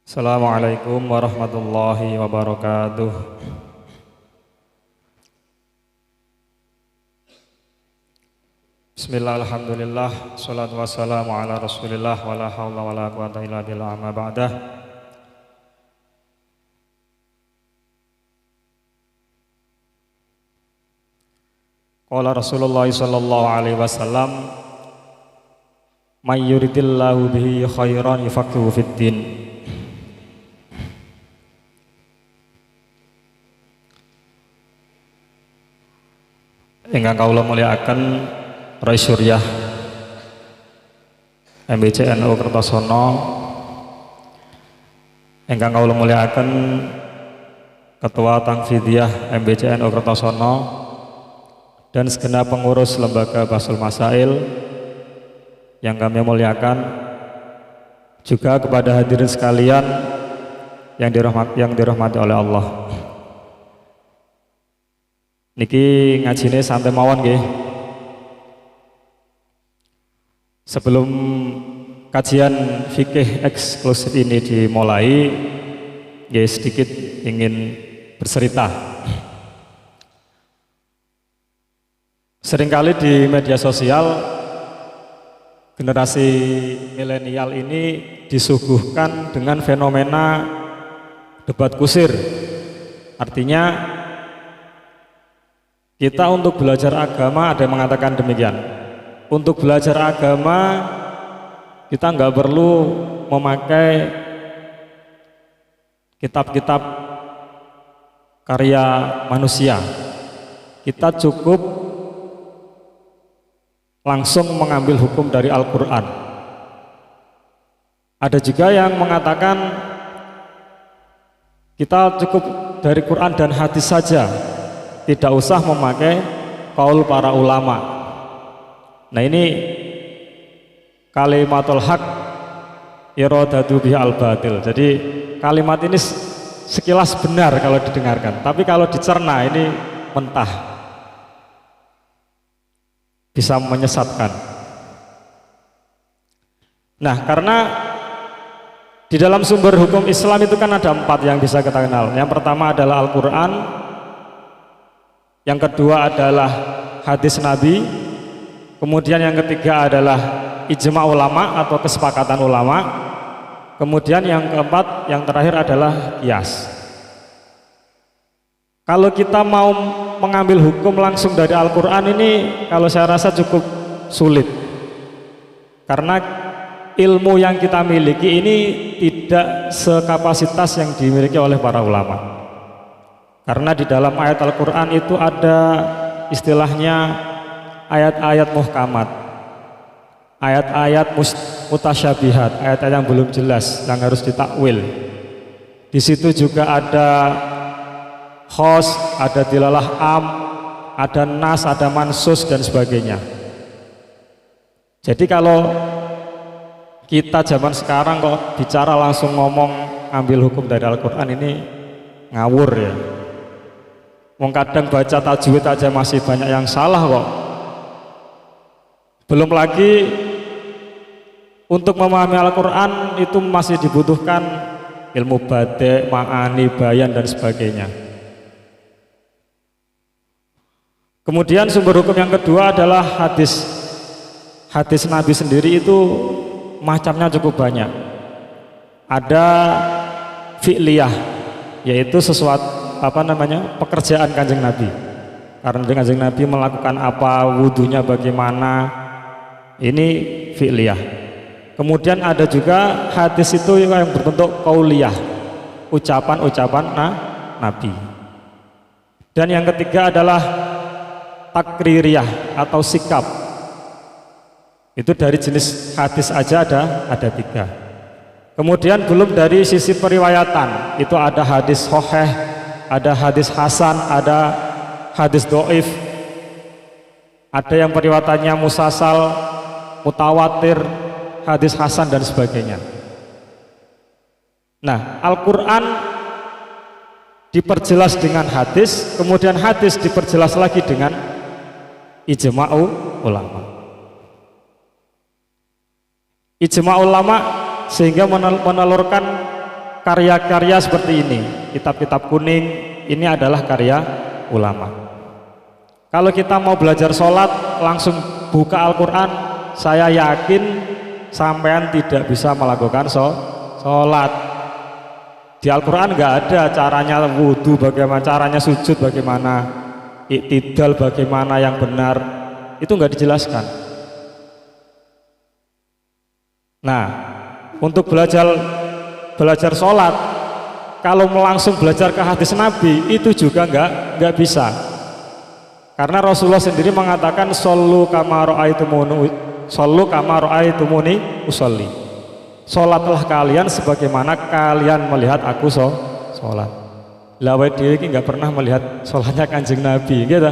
Assalamualaikum warahmatullahi wabarakatuh. Bismillah, alhamdulillah, salatu wassalamu ala rasulillah, wa la hawla wa la quwata illa billah, amma ba'dah. Qala Rasulullah sallallahu alaihi wasallam, may yuridillahu bihi khairan yufaqihu fid din. Ingkang kawula mulyakaken Rai Suryah MBCNU Kertosono, ingkang kawula mulyakaken Ketua Tangfidiyah MBCNU Kertosono dan segenap pengurus lembaga Bahsul Masail yang kami muliakan, juga kepada hadirin sekalian yang dirahmati oleh Allah. Niki ngajine santai mawon nggih. Sebelum kajian fikih eksklusif ini dimulai, nggih sedikit ingin bercerita. Seringkali di media sosial generasi milenial ini disuguhkan dengan fenomena debat kusir. Artinya kita untuk belajar agama, ada yang mengatakan demikian. Untuk belajar agama kita nggak perlu memakai kitab-kitab karya manusia. Kita cukup langsung mengambil hukum dari Al-Quran. Ada juga yang mengatakan kita cukup dari Quran dan hadis saja, tidak usah memakai qaul para ulama. Nah, ini kalimatul haq iradatu bihi al-batil. Jadi kalimat ini sekilas benar kalau didengarkan, tapi kalau dicerna ini mentah, bisa menyesatkan. Nah, karena di dalam sumber hukum Islam itu kan ada 4 yang bisa kita kenal. Yang pertama adalah Al-Quran, yang kedua adalah hadis Nabi, kemudian yang ketiga adalah ijma ulama atau kesepakatan ulama, kemudian yang keempat, yang terakhir adalah qiyas. Kalau kita mau mengambil hukum langsung dari Al-Quran ini, kalau saya rasa cukup sulit, karena ilmu yang kita miliki ini tidak sekapasitas yang dimiliki oleh para ulama. Karena di dalam ayat Al-Quran itu ada istilahnya ayat-ayat muhkamat, ayat-ayat mutasyabihat, ayat-ayat yang belum jelas, yang harus ditakwil. Di situ juga ada khos, ada dilalah am, ada nas, ada mansus dan sebagainya. Jadi kalau kita zaman sekarang kok bicara langsung ngomong ambil hukum dari Al-Quran, ini ngawur ya. Wong kadang baca tajwid aja masih banyak yang salah kok. Belum lagi untuk memahami Al-Quran itu masih dibutuhkan ilmu badi', ma'ani, bayan dan sebagainya. Kemudian sumber hukum yang kedua adalah hadis. Hadis Nabi sendiri itu macamnya cukup banyak. Ada fi'liyah, yaitu sesuatu pekerjaan Kanjeng Nabi. Karena Kanjeng Nabi melakukan apa, wudunya bagaimana, ini fi'liyah. Kemudian ada juga hadis itu yang berbentuk qauliyah, ucapan-ucapan Nabi. Dan yang ketiga adalah takririyah atau sikap. Itu dari jenis hadis aja ada 3. Kemudian belum dari sisi periwayatan, itu ada hadis sahih, ada hadis hasan, ada hadis dhaif, ada yang periwayatannya musasal, mutawatir, hadis hasan dan sebagainya. Nah, Al-Quran diperjelas dengan hadis, kemudian hadis diperjelas lagi dengan ijma'u ulama. Ijma' ulama sehingga menelurkan karya-karya seperti ini, kitab-kitab kuning ini adalah karya ulama. Kalau kita mau belajar sholat langsung buka Al-Quran, saya yakin sampean tidak bisa melakukan sholat. Di Al-Quran nggak ada caranya wudhu bagaimana, caranya sujud bagaimana, iktidal bagaimana yang benar, itu nggak dijelaskan. Nah, untuk belajar sholat, kalau langsung belajar ke hadis Nabi itu juga nggak bisa, karena Rasulullah sendiri mengatakan shollu kama ra'aitumuni usolli, sholatlah kalian sebagaimana kalian melihat aku sholat. Lawai diri nggak pernah melihat sholatnya Kanjeng Nabi, gitu.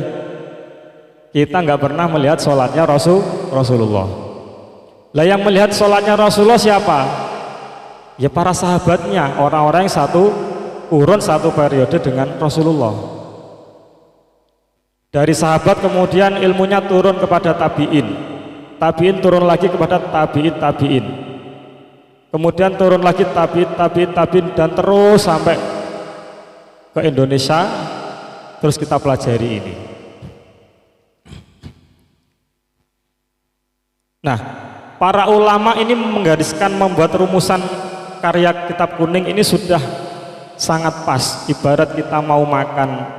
Kita nggak pernah melihat sholatnya Rasulullah. Lah yang melihat sholatnya Rasulullah siapa? Ya para sahabatnya, orang-orang yang satu kurun, satu periode dengan Rasulullah. Dari sahabat kemudian ilmunya turun kepada tabi'in, tabi'in turun lagi kepada tabi'in, kemudian turun lagi tabi'in, dan terus sampai ke Indonesia, terus kita pelajari ini. Nah, para ulama ini menggariskan, membuat rumusan karya kitab kuning ini sudah sangat pas. Ibarat kita mau makan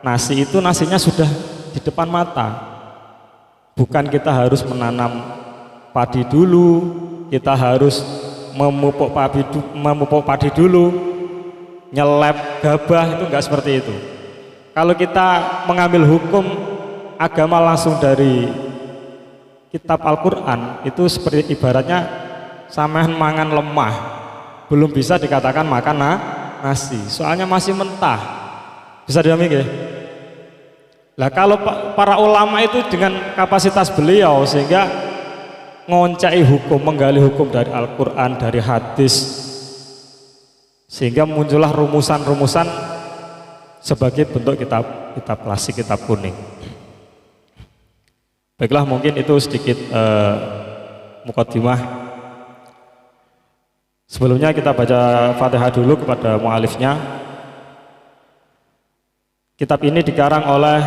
nasi, itu nasinya sudah di depan mata. Bukan kita harus menanam padi dulu, kita harus memupuk padi dulu, nyelep gabah, itu enggak seperti itu. Kalau kita mengambil hukum agama langsung dari kitab Al-Quran, itu seperti ibaratnya sampean mangan lemah, belum bisa dikatakan makan nasi, soalnya masih mentah. Bisa dipahami ya? Lah kalau para ulama itu dengan kapasitas beliau sehingga ngoncai hukum, menggali hukum dari Al-Quran, dari hadis, sehingga muncullah rumusan-rumusan sebagai bentuk kitab klasik, kitab kuning. Baiklah, mungkin itu sedikit mukaddimah. Sebelumnya kita baca Fatihah dulu kepada mu'alifnya. Kitab ini dikarang oleh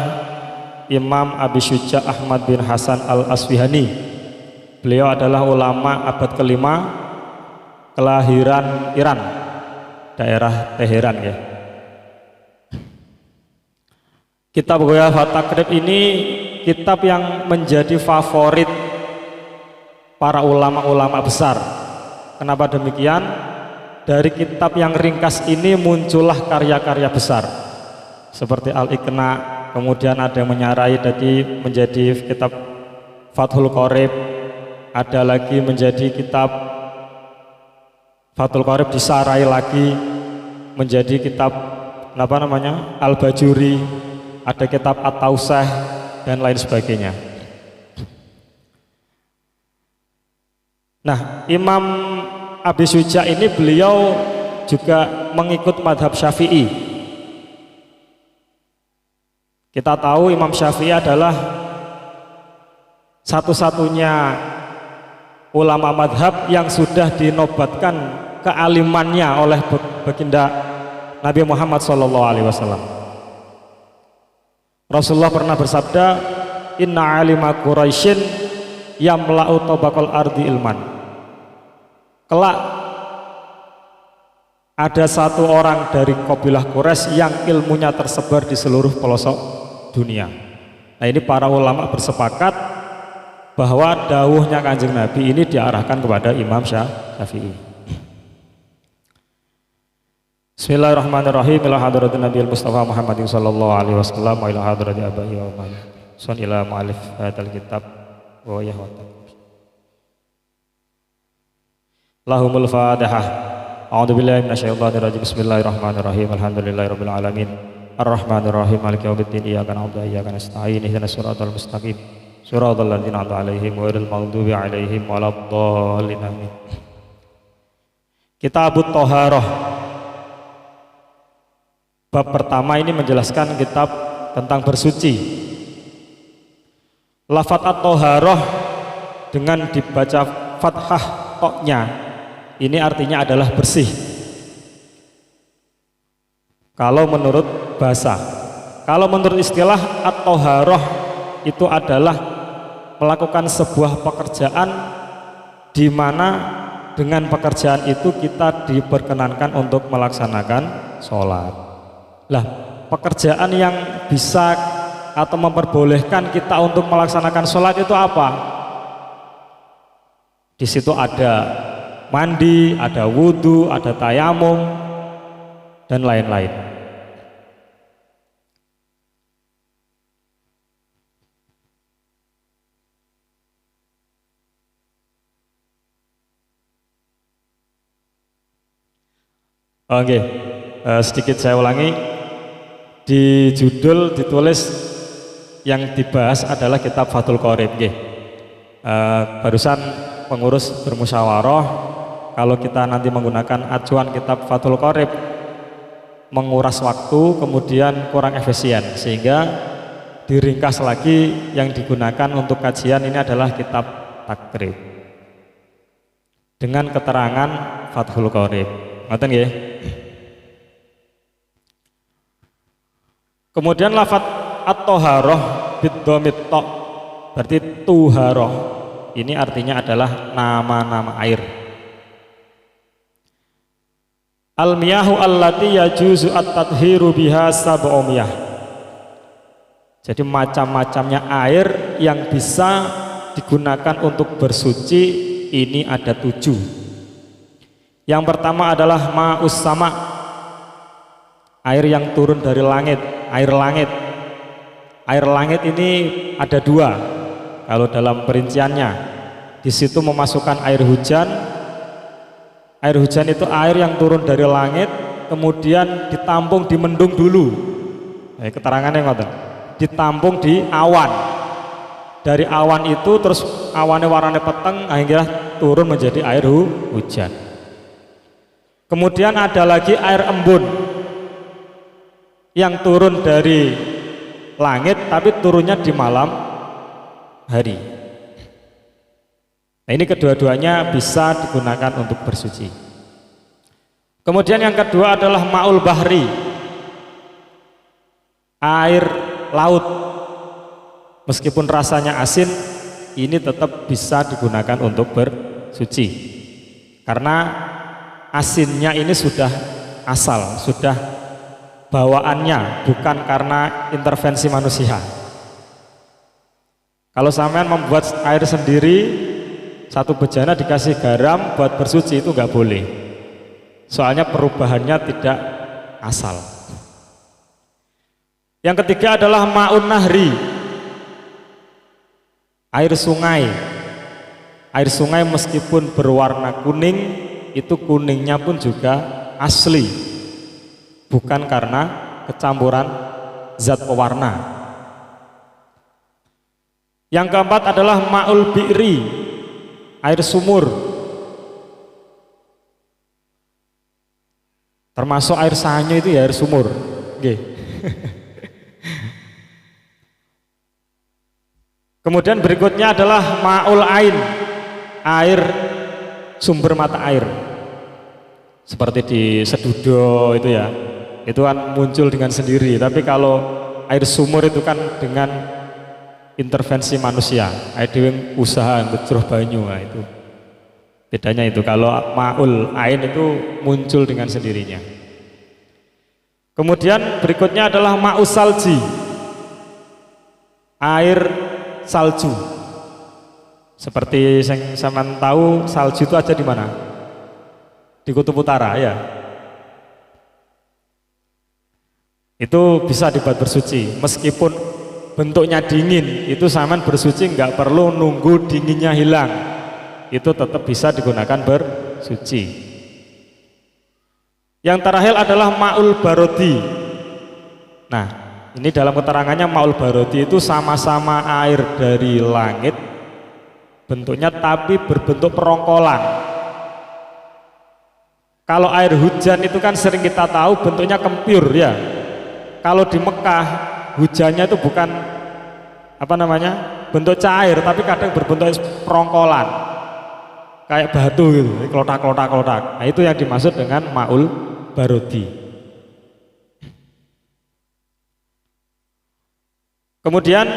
Imam Abi Syuja Ahmad bin Hasan al-Asfihani. Beliau adalah ulama abad kelima, kelahiran Iran, daerah Teheran ya. Kitab Ghayathut Taqrib ini kitab yang menjadi favorit para ulama-ulama besar. Kenapa demikian? Dari kitab yang ringkas ini muncullah karya-karya besar seperti Al-Iqna, kemudian ada yang menyarai jadi menjadi kitab Fathul Qorib, ada lagi menjadi kitab Fathul Qorib disarai lagi menjadi kitab Al-Bajuri, ada kitab At-Tausah dan lain sebagainya. Nah, Imam Abi Syuja ini beliau juga mengikut madhab Syafi'i. Kita tahu Imam Syafi'i adalah satu-satunya ulama madhab yang sudah dinobatkan kealimannya oleh baginda Nabi Muhammad SAW. Rasulullah pernah bersabda, Inna alima Quraisyin yamla'u tabaqal ardi ilman. Kelak ada satu orang dari kabilah Quraisy yang ilmunya tersebar di seluruh pelosok dunia. Nah, ini para ulama bersepakat bahwa dawuhnya Kanjeng Nabi ini diarahkan kepada Imam Syafi'i. Bismillahirrahmanirrahim. Ila hadratin Nabi Mustafa Muhammadin sallallahu alaihi wasallam wa ila hadrati abai wa ummi. Sun ila mu'alif hadal kitab wa yahwata. Lahumul Fatihah. A'udzu billahi minasyaitonir rajim. Bismillahirrahmanirrahim. Alhamdulillahirabbil alamin. Ar-Rahmanir-Rahim. Maliki yaumiddin. Iyyaka na'budu wa iyyaka nasta'in. Ihdinas siratal mustaqim. Siratal ladzina an'amta 'alaihim ghairil maghdubi 'alaihim waladdallin. Amin. Kitabut Thaharah. Bab pertama ini menjelaskan kitab tentang bersuci. Lafaz at-Thaharah dengan dibaca fathah toknya ini artinya adalah bersih. kalau menurut bahasa. Kalau menurut istilah at-thaharah itu adalah melakukan sebuah pekerjaan di mana dengan pekerjaan itu kita diperkenankan untuk melaksanakan sholat. Lah, pekerjaan yang bisa atau memperbolehkan kita untuk melaksanakan sholat itu apa? Di situ ada mandi, ada wudhu, ada tayamum, dan lain-lain. Oke, sedikit saya ulangi. Di judul ditulis yang dibahas adalah kitab Fathul Qorib. Barusan pengurus bermusyawarah, kalau kita nanti menggunakan acuan kitab Fathul Qorib menguras waktu, kemudian kurang efisien, sehingga diringkas lagi. Yang digunakan untuk kajian ini adalah kitab Takrib dengan keterangan Fathul Qorib. Ngoten nggih. Kemudian lafadz at-thaharah bid-dhammit tha, berarti tuharah. Ini artinya adalah nama-nama air. Al-miyahu allati yajuzu at-tadhiru biha sab'umiyah. Jadi macam-macamnya air yang bisa digunakan untuk bersuci ini ada 7. Yang pertama adalah ma'us sama, air yang turun dari langit, air langit. Air langit ini ada 2 kalau dalam perinciannya. Di situ memasukkan air hujan. Air hujan itu air yang turun dari langit, kemudian ditampung di mendung dulu. Keterangannya ngoten. Ditampung di awan. Dari awan itu terus awannya warnanya peteng, akhirnya turun menjadi air hujan. Kemudian ada lagi air embun yang turun dari langit tapi turunnya di malam hari. Nah, ini kedua-duanya bisa digunakan untuk bersuci. Kemudian yang kedua adalah ma'ul bahri, air laut. Meskipun rasanya asin, ini tetap bisa digunakan untuk bersuci karena asinnya ini sudah asal, sudah bawaannya, bukan karena intervensi manusia. Kalau sampean membuat air sendiri, satu bejana dikasih garam buat bersuci itu nggak boleh. Soalnya perubahannya tidak asal. Yang ketiga adalah ma'un nahri, air sungai. Air sungai meskipun berwarna kuning, itu kuningnya pun juga asli, bukan karena kecampuran zat pewarna. Yang keempat adalah ma'ul bi'ri, air sumur, termasuk air sanyo itu ya air sumur. Kemudian berikutnya adalah ma'ul ain, air sumber mata air, seperti di Sedudo itu ya, itu kan muncul dengan sendiri. Tapi kalau air sumur itu kan dengan intervensi manusia, air dewe usaha untuk curah banyu. Nah, itu bedanya itu. Kalau ma'ul ain itu muncul dengan sendirinya. Kemudian berikutnya adalah ma'us salji, air salju. Seperti yang sampean tahu, salju itu ada di mana? Di Kutub Utara ya. Itu bisa dibuat bersuci, meskipun bentuknya dingin. Itu sampean bersuci nggak perlu nunggu dinginnya hilang, itu tetap bisa digunakan bersuci. Yang terakhir adalah ma'ul barodi. Nah, ini dalam keterangannya ma'ul barodi itu sama-sama air dari langit bentuknya, tapi berbentuk perongkolan. Kalau air hujan itu kan sering kita tahu bentuknya kempur ya. Kalau di Mekah hujannya itu bukan bentuk cair, tapi kadang berbentuk perongkolan, kayak batu gitu, klotak. Nah, itu yang dimaksud dengan ma'ul barodi. Kemudian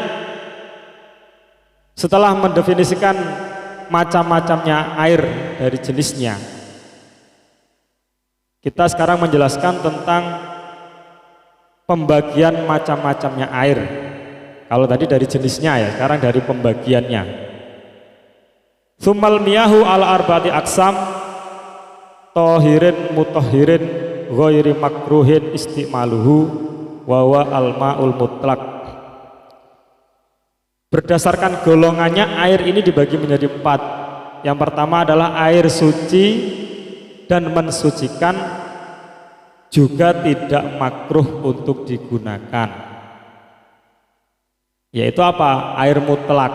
setelah mendefinisikan macam-macamnya air dari jenisnya, kita sekarang menjelaskan tentang pembagian macam-macamnya air. Kalau tadi dari jenisnya ya, sekarang dari pembagiannya. Tsummal miyahu ala arba'ati aqsam, tahirin mutahhirin ghairi makruhin istimaluhu wa huwa al-ma'ul mutlaq. Berdasarkan golongannya air ini dibagi menjadi 4. Yang pertama adalah air suci dan mensucikan, juga tidak makruh untuk digunakan, yaitu apa? Air mutlak.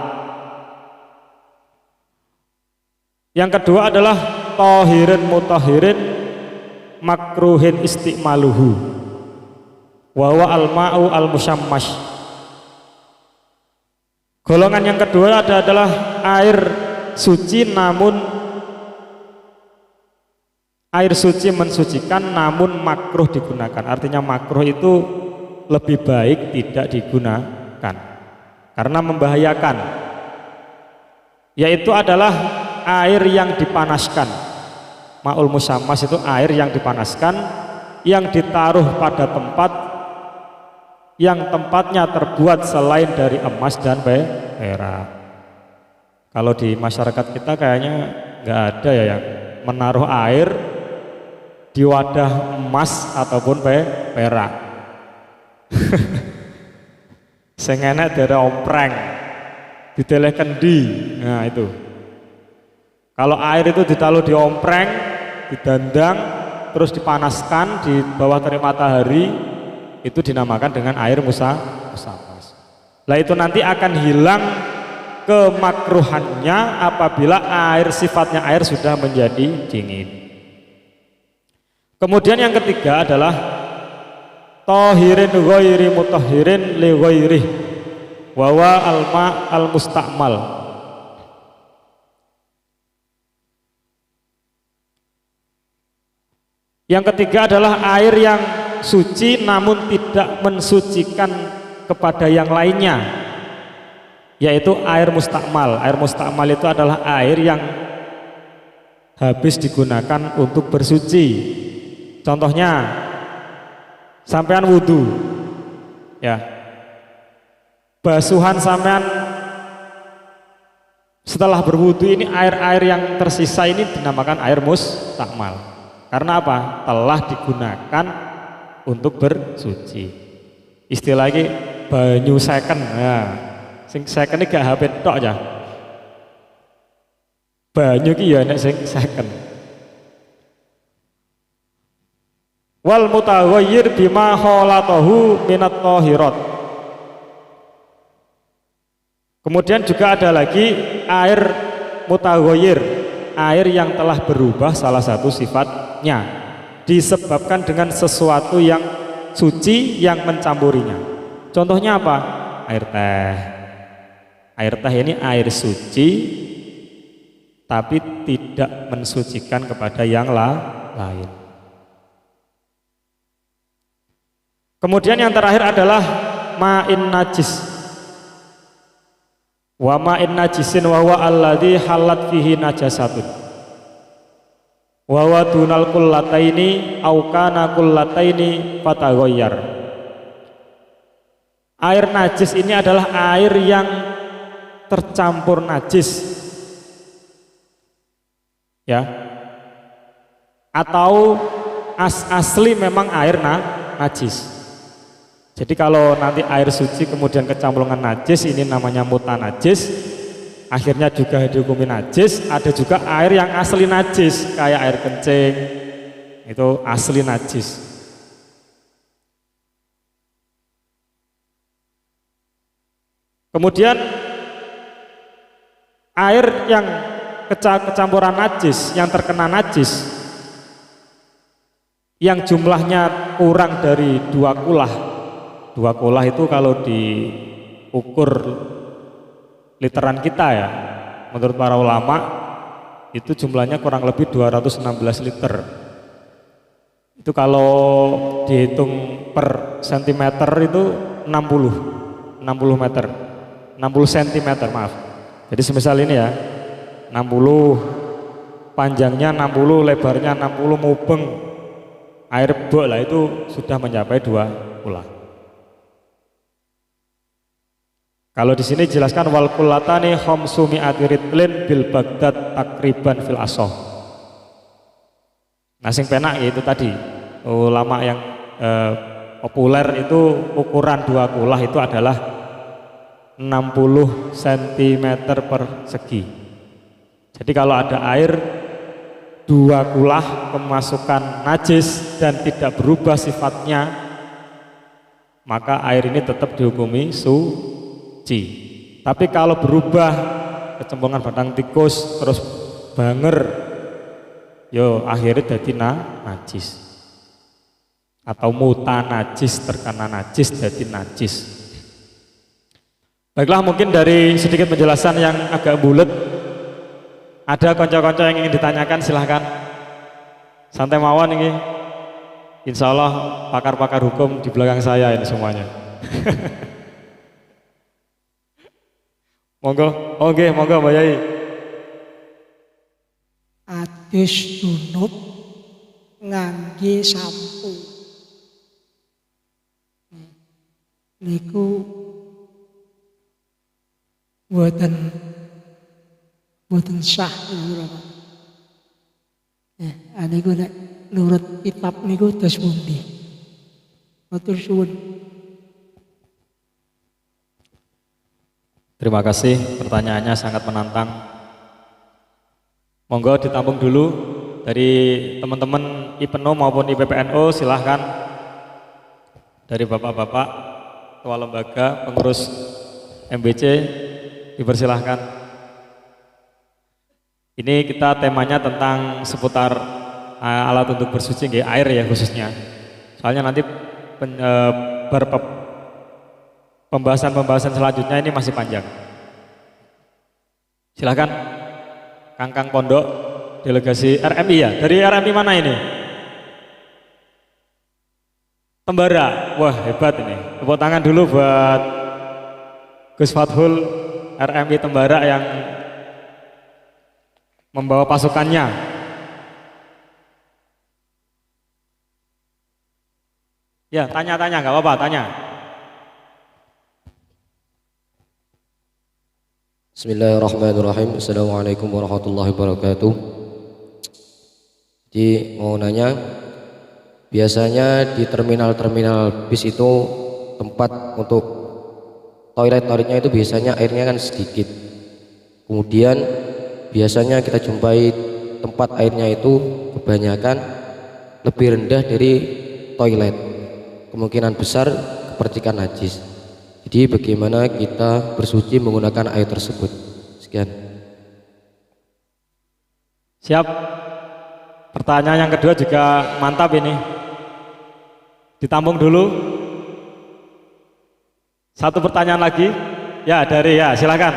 Yang kedua adalah tahirin mutahhirin makruhin istimaluhu wa huwa al-ma'u al-musyammash. Golongan yang kedua adalah air suci air suci mensucikan namun makruh digunakan. Artinya makruh itu lebih baik tidak digunakan karena membahayakan, yaitu adalah air yang dipanaskan. Ma'ul musyammas itu air yang dipanaskan, yang ditaruh pada tempat yang tempatnya terbuat selain dari emas dan perak. Kalau di masyarakat kita kayaknya nggak ada ya yang menaruh air di wadah emas ataupun perak. Sing enak dari ompreng, diteleh kendi. Nah itu. Kalau air itu ditaruh di ompreng, didandang, terus dipanaskan di bawah terik matahari, itu dinamakan dengan air musyammas. Lah itu nanti akan hilang kemakruhannya apabila air sifatnya air sudah menjadi dingin. Kemudian yang ketiga adalah tahirin ghairi mutahhirin li ghairih wa huwa al-ma al-musta'mal. Yang ketiga adalah air yang suci namun tidak mensucikan kepada yang lainnya, yaitu air mustakmal. Air mustakmal itu adalah air yang habis digunakan untuk bersuci. Contohnya sampean wudhu ya, basuhan sampean setelah berwudhu ini, air-air yang tersisa ini dinamakan air mustakmal. Karena apa? Telah digunakan untuk bersuci. Istilah lagi banyu second. Nah, sing second ini gak HP tok aja. Banyu ki ya nek sing second. Wal mutaghayyir bima khalatahu minat tahirat. Kemudian juga ada lagi air mutaghayyir, air yang telah berubah salah satu sifatnya disebabkan dengan sesuatu yang suci yang mencampurinya. Contohnya apa? Air teh. Air teh ini air suci tapi tidak mensucikan kepada yang lain. Kemudian yang terakhir adalah ma'in najis. Wa ma'in najisin wa huwa alladhi halat fihi najasatun. Wa huwa dunal kullataini au kana kullataini fataghayyar. Air najis ini adalah air yang tercampur najis. Ya. Atau asli memang air najis. Jadi kalau nanti air suci kemudian kecampuran najis, ini namanya mutanajis, akhirnya juga dihukumi najis. Ada juga air yang asli najis, kayak air kencing, itu asli najis. Kemudian air yang kecampuran najis, yang terkena najis, yang jumlahnya kurang dari 2 kulah. 2 kulah itu kalau diukur literan kita ya, menurut para ulama itu jumlahnya kurang lebih 216 liter. Itu kalau dihitung per sentimeter itu 60. meter. 60 cm, maaf. Jadi semisal ini ya. 60 panjangnya 60, lebarnya 60, mubeng. Air bok lah itu sudah mencapai 2 kula. Kalau di sini jelaskan wal kullatani khamsu mi'ati ritlin bil Baghdad takriban fil asoh. Nah sing penak ya itu tadi ulama yang populer itu ukuran 2 kulah itu adalah 60 cm persegi. Jadi kalau ada air 2 kulah kemasukan najis dan tidak berubah sifatnya, maka air ini tetap dihukumi suci. Tapi kalau berubah kecemplungan batang tikus terus banger, yo akhirnya jadi najis. Atau muta najis, terkena najis jadi najis. Baiklah, mungkin dari sedikit penjelasan yang agak bulat, ada konco-konco yang ingin ditanyakan, silahkan. Santai mawon ini. Insya Allah pakar-pakar hukum di belakang saya ini semuanya. Monggo, oke, monggo Mbak Yai. Adus tunut ngangge sampo. Niku boten sah niku. Niku nek nurut kitab niku dos pundi? Matur suwun. Terima kasih, pertanyaannya sangat menantang. Monggo ditampung dulu dari teman-teman IPENO maupun IPPNO, silahkan. Dari bapak-bapak ketua lembaga pengurus MBC dipersilahkan. Ini kita temanya tentang seputar alat untuk bersuci, air ya khususnya. Soalnya nanti pembahasan selanjutnya ini masih panjang. Silahkan Kang Pondok, delegasi RMI ya. Dari RMI mana ini? Tembara. Wah hebat ini. Tepuk tangan dulu buat Gus Fathul RMI Tembara yang membawa pasukannya. Ya tanya-tanya nggak apa-apa, tanya. Bismillahirrahmanirrahim. Assalamualaikum warahmatullahi wabarakatuh. Jadi mau nanya, biasanya di terminal-terminal bis itu tempat untuk toiletnya itu biasanya airnya kan sedikit. Kemudian biasanya kita jumpai tempat airnya itu kebanyakan lebih rendah dari toilet. Kemungkinan besar kepercikan najis. Jadi bagaimana kita bersuci menggunakan air tersebut? Sekian. Siap. Pertanyaan yang kedua juga mantap ini. Ditampung dulu. Satu pertanyaan lagi. Ya dari ya silakan.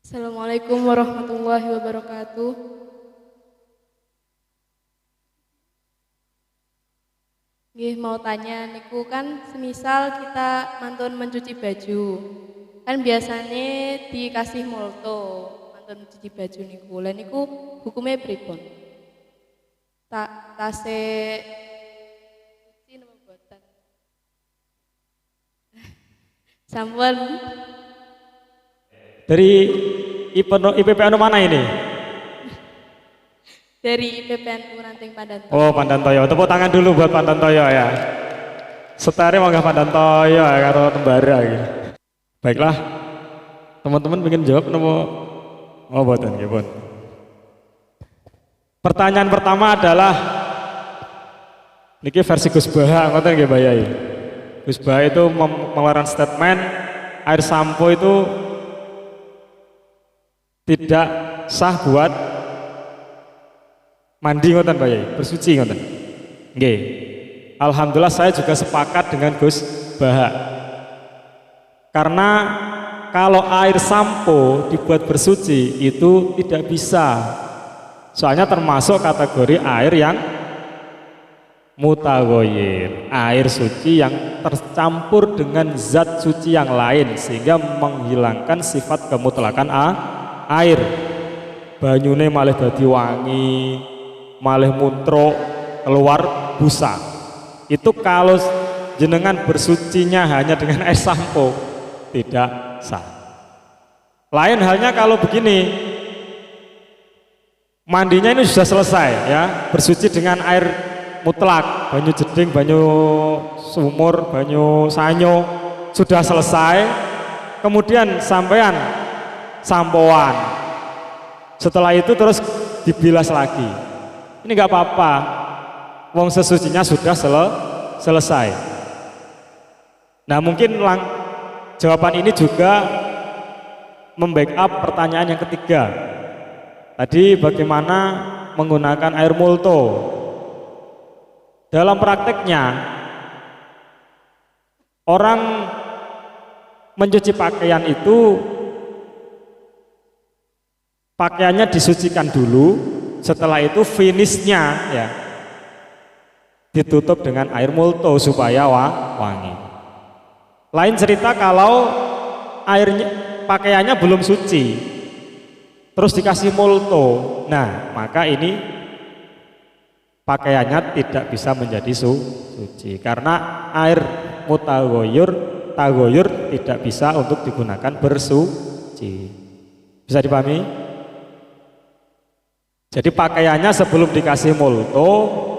Assalamualaikum warahmatullahi wabarakatuh. Nggih, mau tanya niku kan semisal kita mantun mencuci baju, kan biasanya dikasih molto mantun mencuci baju niku. Lah niku hukumnya pripun? Tase napa boten? Sampun. Dari IPPNU mana ini? Dari IPPNU Ranting Pandantoyo. Oh Pandantoyo, tepuk tangan dulu buat Pandantoyo ya. Setare mangga Pandantoyo ya karo Tembara gitu. Baiklah, teman-teman ingin jawab nopo? Oh boten nggih pun. Pertanyaan pertama adalah niki versi Gus Baha ngoten nggih Mbak Yai. Gus Baha itu mengeluarkan statement air sampo itu tidak sah buat mandi ngoten Mbak Yai, bersuci ngoten. Nggih. Alhamdulillah saya juga sepakat dengan Gus Baha. Karena kalau air sampo dibuat bersuci itu tidak bisa. Soalnya termasuk kategori air yang mutaghayyir, air suci yang tercampur dengan zat suci yang lain sehingga menghilangkan sifat kemutlakan air. Banyune malih dadi wangi, malih muntro keluar busa. Itu kalau jenengan bersucinya hanya dengan air sampo tidak sah. Lain halnya kalau begini, mandinya ini sudah selesai ya, bersuci dengan air mutlak, banyu jeding, banyu sumur, banyu sanyo sudah selesai, kemudian sampean sampoan, setelah itu terus dibilas lagi, ini nggak apa-apa, wong sesucinya sudah selesai. Nah mungkin jawaban ini juga membackup pertanyaan yang ketiga tadi, bagaimana menggunakan air multo. Dalam prakteknya orang mencuci pakaian itu pakaiannya disucikan dulu, setelah itu finishnya ya ditutup dengan air multo supaya wangi. Lain cerita kalau airnya pakaiannya belum suci terus dikasih multo, nah maka ini pakaiannya tidak bisa menjadi suci karena air mutaghayyir tidak bisa untuk digunakan bersuci. Bisa dipahami? Jadi pakaiannya sebelum dikasih multo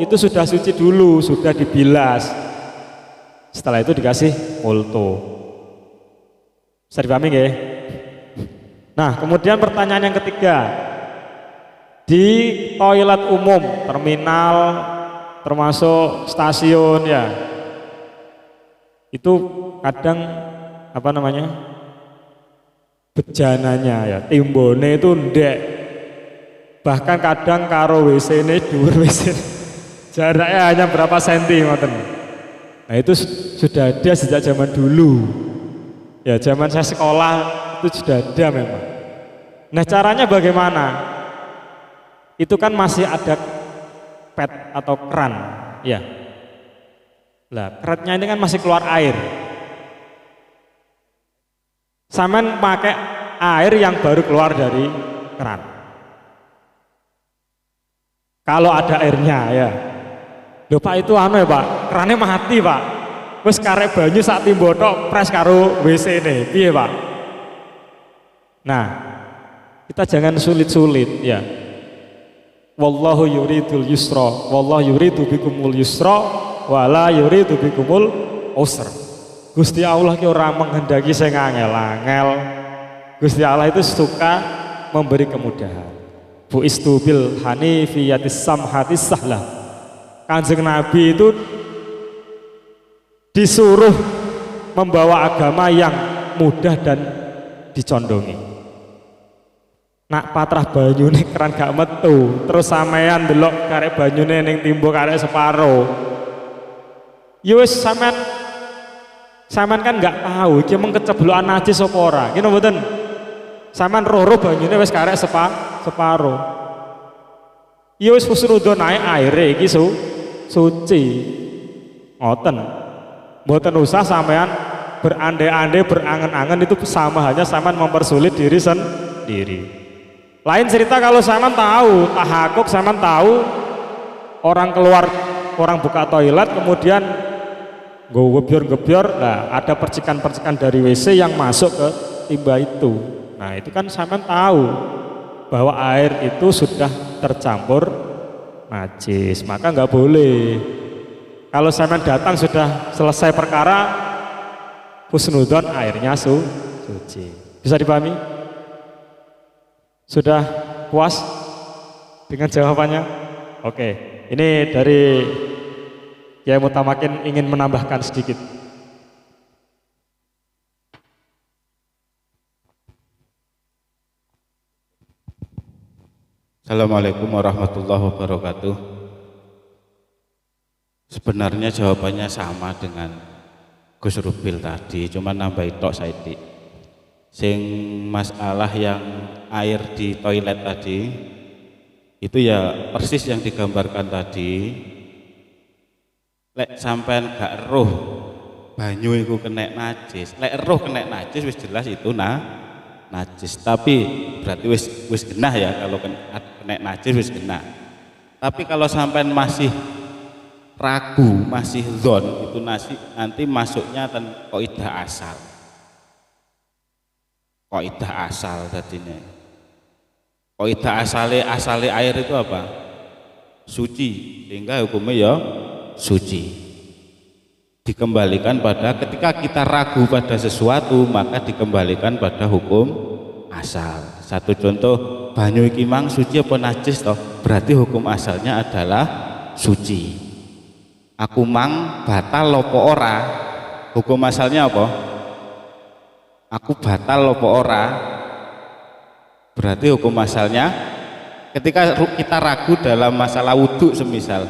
itu sudah suci dulu, sudah dibilas, setelah itu dikasih multo. Bisa dipahami nggih? Nah kemudian pertanyaan yang ketiga, di toilet umum, terminal, termasuk stasiun ya, itu kadang apa namanya, bejananya ya, timbone itu ndek, bahkan kadang karo WC ini dhuwur WC, jaraknya hanya berapa senti ngoten. Nah itu sudah ada sejak zaman dulu ya, zaman saya sekolah itu sudah ada memang. Nah caranya bagaimana? Itu kan masih ada pet atau keran ya. Lah kerannya ini kan masih keluar air. Sampean pakai air yang baru keluar dari keran. Kalau ada airnya ya. Loh Pak itu anu ya Pak, kerannya mati Pak. Wis karek banyu sak timbo tok pres karo WC ini. Piye Pak? Nah, kita jangan sulit-sulit ya. Wallahu yuridul yusra, wallahu yuridu bikumul yusra, wala yuridu bikumul usra. Gusti Allah ki ora menghendaki sing angel-angel. Gusti Allah itu suka memberi kemudahan. Bu istubil hanifiyatis samhatis sahlah. Kanjeng Nabi itu disuruh membawa agama yang mudah dan dicondongi. Nak patrah banyune keran gak metu, terus sampean delok karek banyune ning timbo karek separo. Ya wis sampean kan gak tahu iki mung keceblokan najis apa ora. Ki mboten. Sampean roh-roh banyune wis karek separo. Ya wis husnudon ae aire iki suci. Ngoten. Mboten usah sampean berandai-andai, berangan-angan, itu sama halnya sampean mempersulit diri sendiri. Lain cerita kalau sampean tahu, tahakuk sampean tahu orang buka toilet kemudian gebior-gebior, nah ada percikan-percikan dari WC yang masuk ke timba itu. Nah itu kan sampean tahu bahwa air itu sudah tercampur najis, maka nggak boleh. Kalau sampean datang sudah selesai perkara, husnudon airnya suci. Bisa dipahami? Sudah puas dengan jawabannya? Oke, ini dari Kiai Mutamakin ingin menambahkan sedikit. Assalamualaikum warahmatullahi wabarakatuh. Sebenarnya jawabannya sama dengan Gus Rubil tadi, cuma nambah tok saiki. Sing masalah yang air di toilet tadi itu ya persis yang digambarkan tadi. lek sampean gak roh banyu iku kena najis, lek roh kena najis wis jelas itu najis, tapi berarti wis genah ya. Kalau kena najis wis genah. Tapi kalau sampean masih ragu, masih zon, itu nanti masuknya kaidah asal. Kaidah asal tadinya. Kaidah asale air itu apa? Suci, sehingga hukumnya ya suci. Dikembalikan pada ketika kita ragu pada sesuatu, maka dikembalikan pada hukum asal. Satu contoh, banyu iki mang suci apa najis toh? Berarti hukum asalnya adalah suci. Aku mang batal apa ora? Hukum asalnya apa? Aku batal apa ora? Berarti hukum asalnya ketika kita ragu dalam masalah wudhu semisal,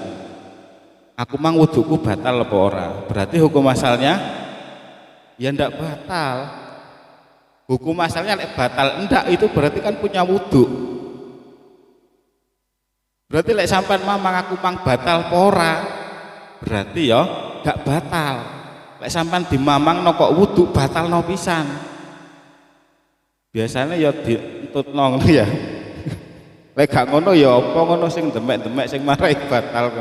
aku mang wudhuku batal apa ora? Berarti hukum asalnya ya ndak batal. Hukum asalnya batal enggak, itu berarti kan punya wudhu. Berarti lek sampean mamang aku mang batal apa ora? Berarti ya ndak batal. Lek sampean dimamang no kok wudhu batal no pisan. Biasanya ya dientutno ya. Lek gak ngono ya apa ngono sing demek-demek sing marai batal.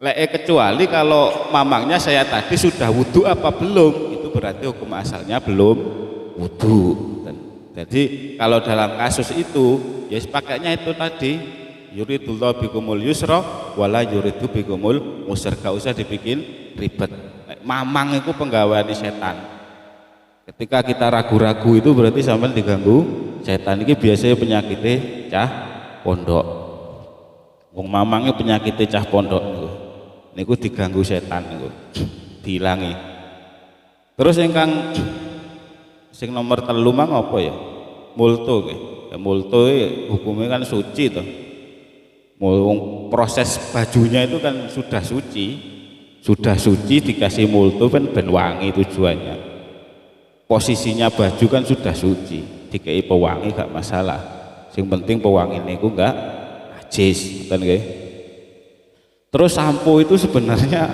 Kecuali kalau mamangnya saya tadi sudah wudhu apa belum, itu berarti hukum asalnya belum wudhu. Jadi kalau dalam kasus itu ya pakainya itu tadi, yuridullahu bikumul yusra wala yuridu bikumul usra, gak usah dibikin ribet. Mamang itu penggaweane setan. Ketika kita ragu-ragu itu berarti sampai diganggu setan. Ini biasanya penyakitnya cah pondok. Wong mamangnya penyakitnya cah pondok niku diganggu setan niku diilangi. Terus ingkang sing nomor 3 mang apa ya? Multo nggih. Ya multo hukumnya kan suci toh. Proses bajunya itu kan sudah suci. Sudah suci dikasih multo kan ben wangi tujuannya. Posisinya baju kan sudah suci, dikei pewangi gak masalah. Yang penting pewangi niku enggak najis, kan nggih. Terus sampo itu sebenarnya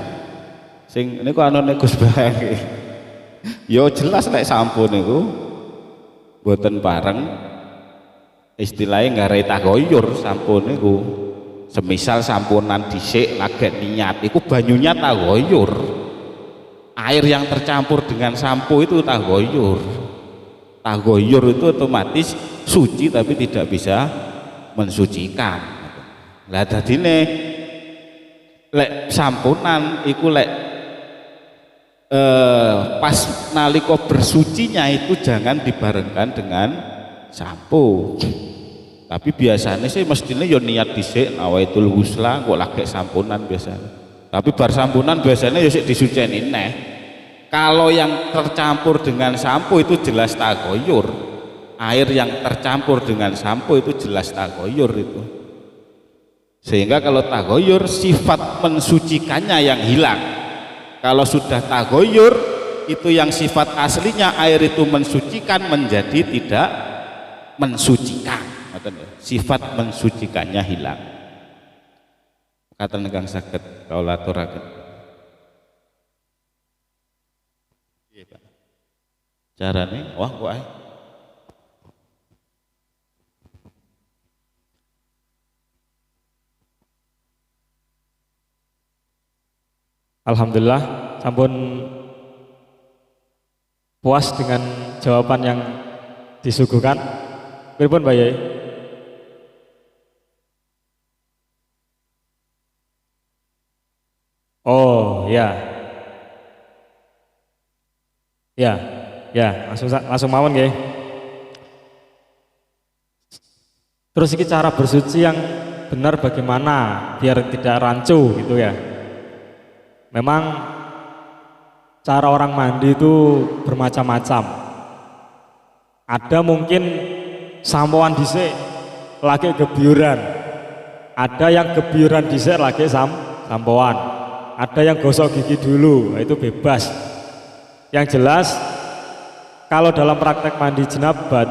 sing niku anone Gus Bae. Ya jelas nek sampo niku boten bareng istilahnya ngarai tagoyur sampo niku. Semisal sampunan dhisik lagi niat iku banyunya tagoyur. Air yang tercampur dengan sampo itu tagoyur. Tagoyur itu otomatis suci tapi tidak bisa mensucikan. Lah dadine lek sampunan iku lek pas nalika bersucinya itu jangan dibarengkan dengan sampo. Tapi biasanya sih mestinya ya niat dhisik nawaitul husla kok lagi sampunan biasanya. Tapi bar sampunan biasanya ya sik disuceni neh. Kalau yang tercampur dengan sampo itu jelas tagoyur. Air yang tercampur dengan sampo itu jelas tagoyur itu. Sehingga kalau tagoyur sifat mensucikannya yang hilang. Kalau sudah tagoyur itu yang sifat aslinya air itu mensucikan menjadi tidak mensucikan. Sifat mensucikannya hilang. Kata negang sakit kau laturakan. Carane wah kok ae. Alhamdulillah sampun puas dengan jawaban yang disuguhkan. Pripun Mbak Yai? Oh ya, langsung mawon nggih. Terus ini cara bersuci yang benar bagaimana biar tidak rancu gitu ya. Memang cara orang mandi itu bermacam-macam. Ada mungkin sampoan dhisik lagi gebyuran. Ada yang gebyuran dhisik lagi sampoan. Ada yang gosok gigi dulu, itu bebas. Yang jelas kalau dalam praktek mandi jenabat,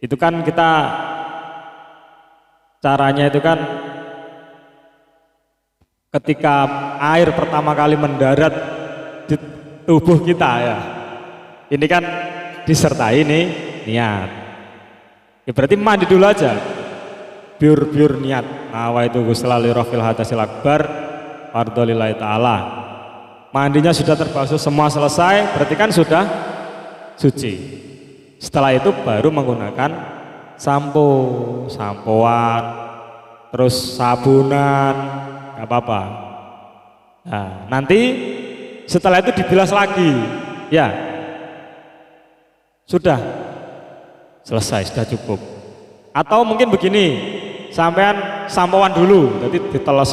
itu kan kita caranya itu kan ketika air pertama kali mendarat di tubuh kita ya. Ini kan disertai nih niat. Ya berarti mandi dulu aja. Biur niat. Nawa itu ghusla li rafil hadasil akbar fardhu lillahi ta'ala. Mandinya sudah terbasuh semua selesai, berarti kan sudah suci. Setelah itu baru menggunakan sampoan, terus sabunan, nggak apa-apa. Nah, nanti setelah itu dibilas lagi, ya sudah selesai, sudah cukup. Atau mungkin begini, sampean sampoan dulu, jadi diteles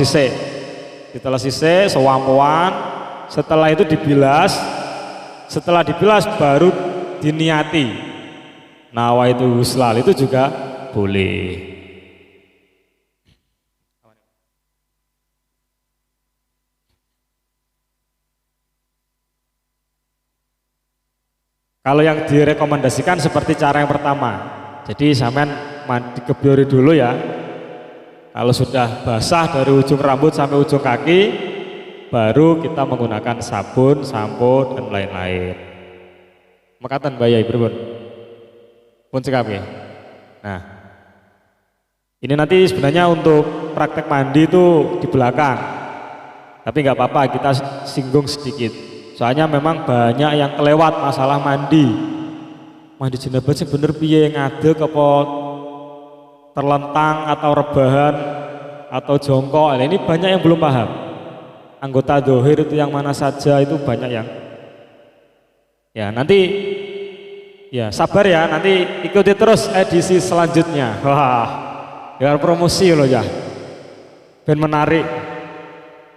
sisik, sewampoan. Setelah itu dibilas, setelah dibilas baru diniati. Nawa itu huslal itu juga boleh. Kalau yang direkomendasikan seperti cara yang pertama. Jadi sampean mandi kebiori dulu ya. Kalau sudah basah dari ujung rambut sampai ujung kaki, baru kita menggunakan sabun, sampo dan lain-lain. Makatan bayai pripun? Pun cekap ya. Nah, ini nanti sebenarnya untuk praktek mandi itu di belakang. Tapi nggak apa-apa, kita singgung sedikit. Soalnya memang banyak yang kelewat masalah mandi. Mandi jenabah sing bener piye, ngadeg apa terlentang atau rebahan atau jongkok. Nah, ini banyak yang belum paham. Anggota dohir itu yang mana saja itu banyak yang ya nanti ya sabar ya, nanti ikuti terus edisi selanjutnya. Wah, biar promosi loh ya, ben menarik.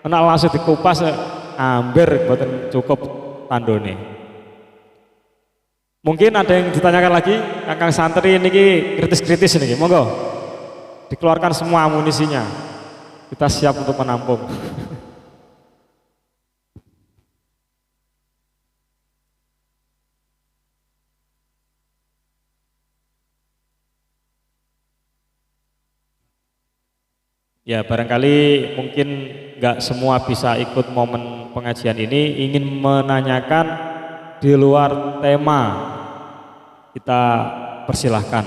Enak langsung dikupas amber buatan cukup tandone. Mungkin ada yang ditanyakan lagi, kakang santri ini kritis-kritis ini, monggo dikeluarkan semua amunisinya, kita siap untuk menampung. Ya barangkali mungkin nggak semua bisa ikut momen pengajian ini, ingin menanyakan di luar tema, kita persilahkan.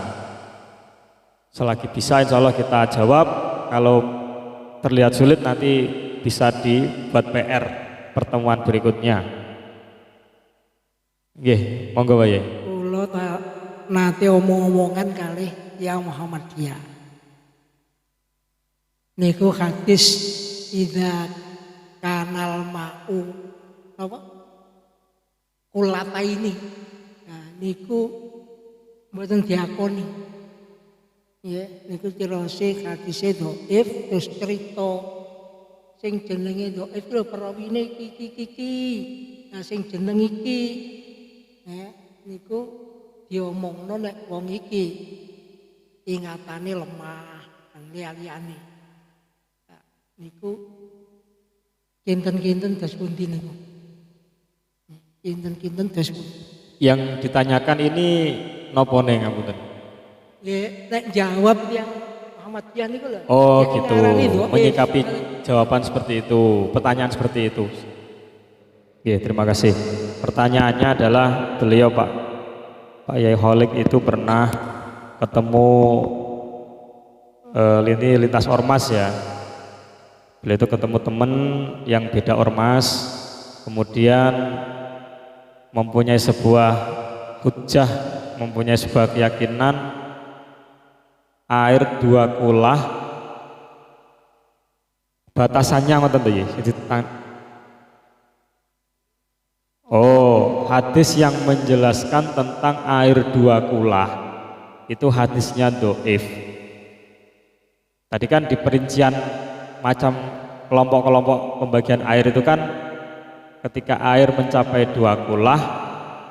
Selagi bisa insya Allah kita jawab, kalau terlihat sulit nanti bisa dibuat PR pertemuan berikutnya. Nggih, monggo wae. Kula nate omong-omongan kali yang Muhammadiyah. Niku hadis idza kanal ma'u apa? Kulata ini. Nah, niku mboten diakoni. Ya, niku cirose hadise dhaif terus crita sing jenenge dhaif lho perawine iki. Nah, sing jeneng iki niku diomongno nek wong iki ingatane lemah dan liyane. Niku kinten-kinten das pundi niku. Kinten-kinten das pundi. Yang ditanyakan ini nopone ngapunten? Ya, nek jawab yang Muhammadiyah niku lho. Oh gitu, menyikapi jawaban seperti itu, pertanyaan seperti itu. Ya, terima kasih. Pertanyaannya adalah beliau Pak Yai Holik itu pernah ketemu lintas ormas ya. Beliau itu ketemu teman yang beda ormas, kemudian mempunyai sebuah hujah, mempunyai sebuah keyakinan air 2 kulah batasannya ngoten to nggih. Oh, hadis yang menjelaskan tentang air 2 kulah itu hadisnya dhaif. Tadi kan di perincian macam kelompok-kelompok pembagian air itu kan ketika air mencapai 2 kulah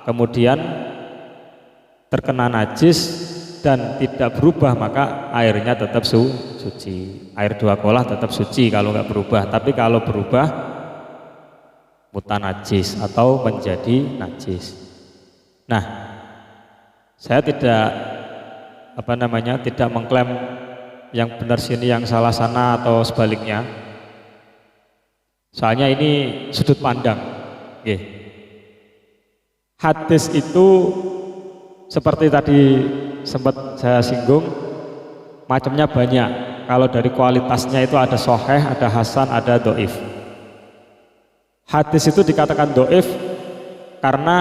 kemudian terkena najis dan tidak berubah maka airnya tetap suci. Air 2 kulah tetap suci kalau nggak berubah, tapi kalau berubah mutanajis atau menjadi najis. Nah, saya tidak tidak mengklaim yang benar sini yang salah sana atau sebaliknya. Soalnya ini sudut pandang. Oke. Hadis itu seperti tadi sempat saya singgung, macamnya banyak. Kalau dari kualitasnya itu ada sahih, ada hasan, ada dhaif. Hadis itu dikatakan dhaif karena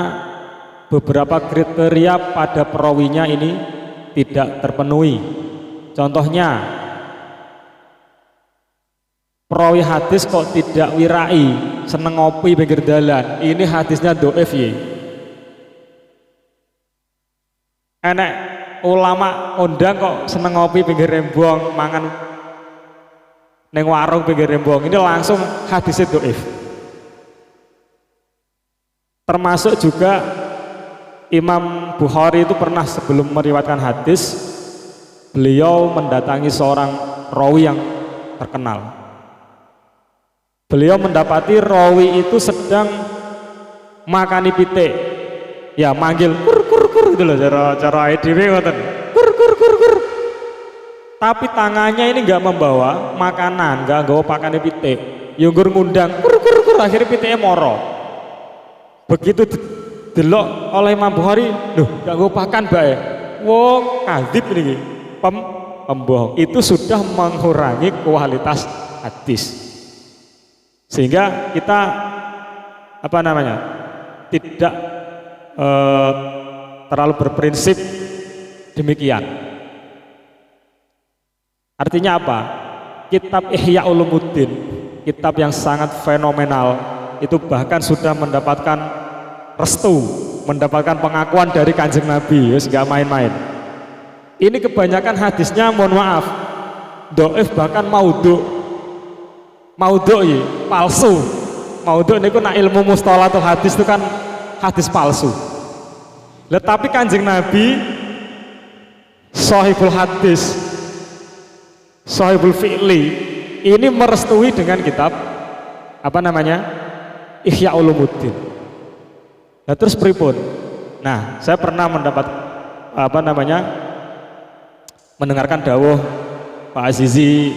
beberapa kriteria pada perawinya ini tidak terpenuhi. Contohnya, perawi hadis kok tidak wirai, seneng ngopi pinggir dalan, ini hadisnya dhaif ya. Enek ulama undang kok seneng ngopi pinggir rembong, mangan neng warung pinggir rembong, ini langsung hadisnya dhaif. Termasuk juga Imam Bukhari itu pernah sebelum meriwayatkan hadis, beliau mendatangi seorang rawi yang terkenal. Beliau mendapati rawi itu sedang makani pitik, ya manggil kur kur kur gitu loh, cara EDW ngoten, kur kur kur kur. Tapi tangannya ini nggak membawa makanan, nggak bawa pakane pitik, yunggur ngundang kur kur kur, akhirnya pitiknya moro. Begitu delok oleh Imam Bukhari, loh gak gue pakan bae, wong kadhib ini, pembohong. Itu sudah mengurangi kualitas hadis, sehingga kita tidak terlalu berprinsip demikian. Artinya apa? Kitab Ihya Ulumuddin, kitab yang sangat fenomenal, itu bahkan sudah mendapatkan restu, mendapatkan pengakuan dari Kanjeng Nabi, ya gak main-main. Ini kebanyakan hadisnya, mohon maaf, dhaif, bahkan maudhu ya, palsu. Maudhu ini kan ilmu mustalatul hadis itu kan hadis palsu. Tapi Kanjeng Nabi sahibul hadis, sahibul fi'li, ini merestui dengan kitab Ihya Ulumuddin. Nah terus pripun? Nah, saya pernah mendapat mendengarkan dawuh Pak Azizi,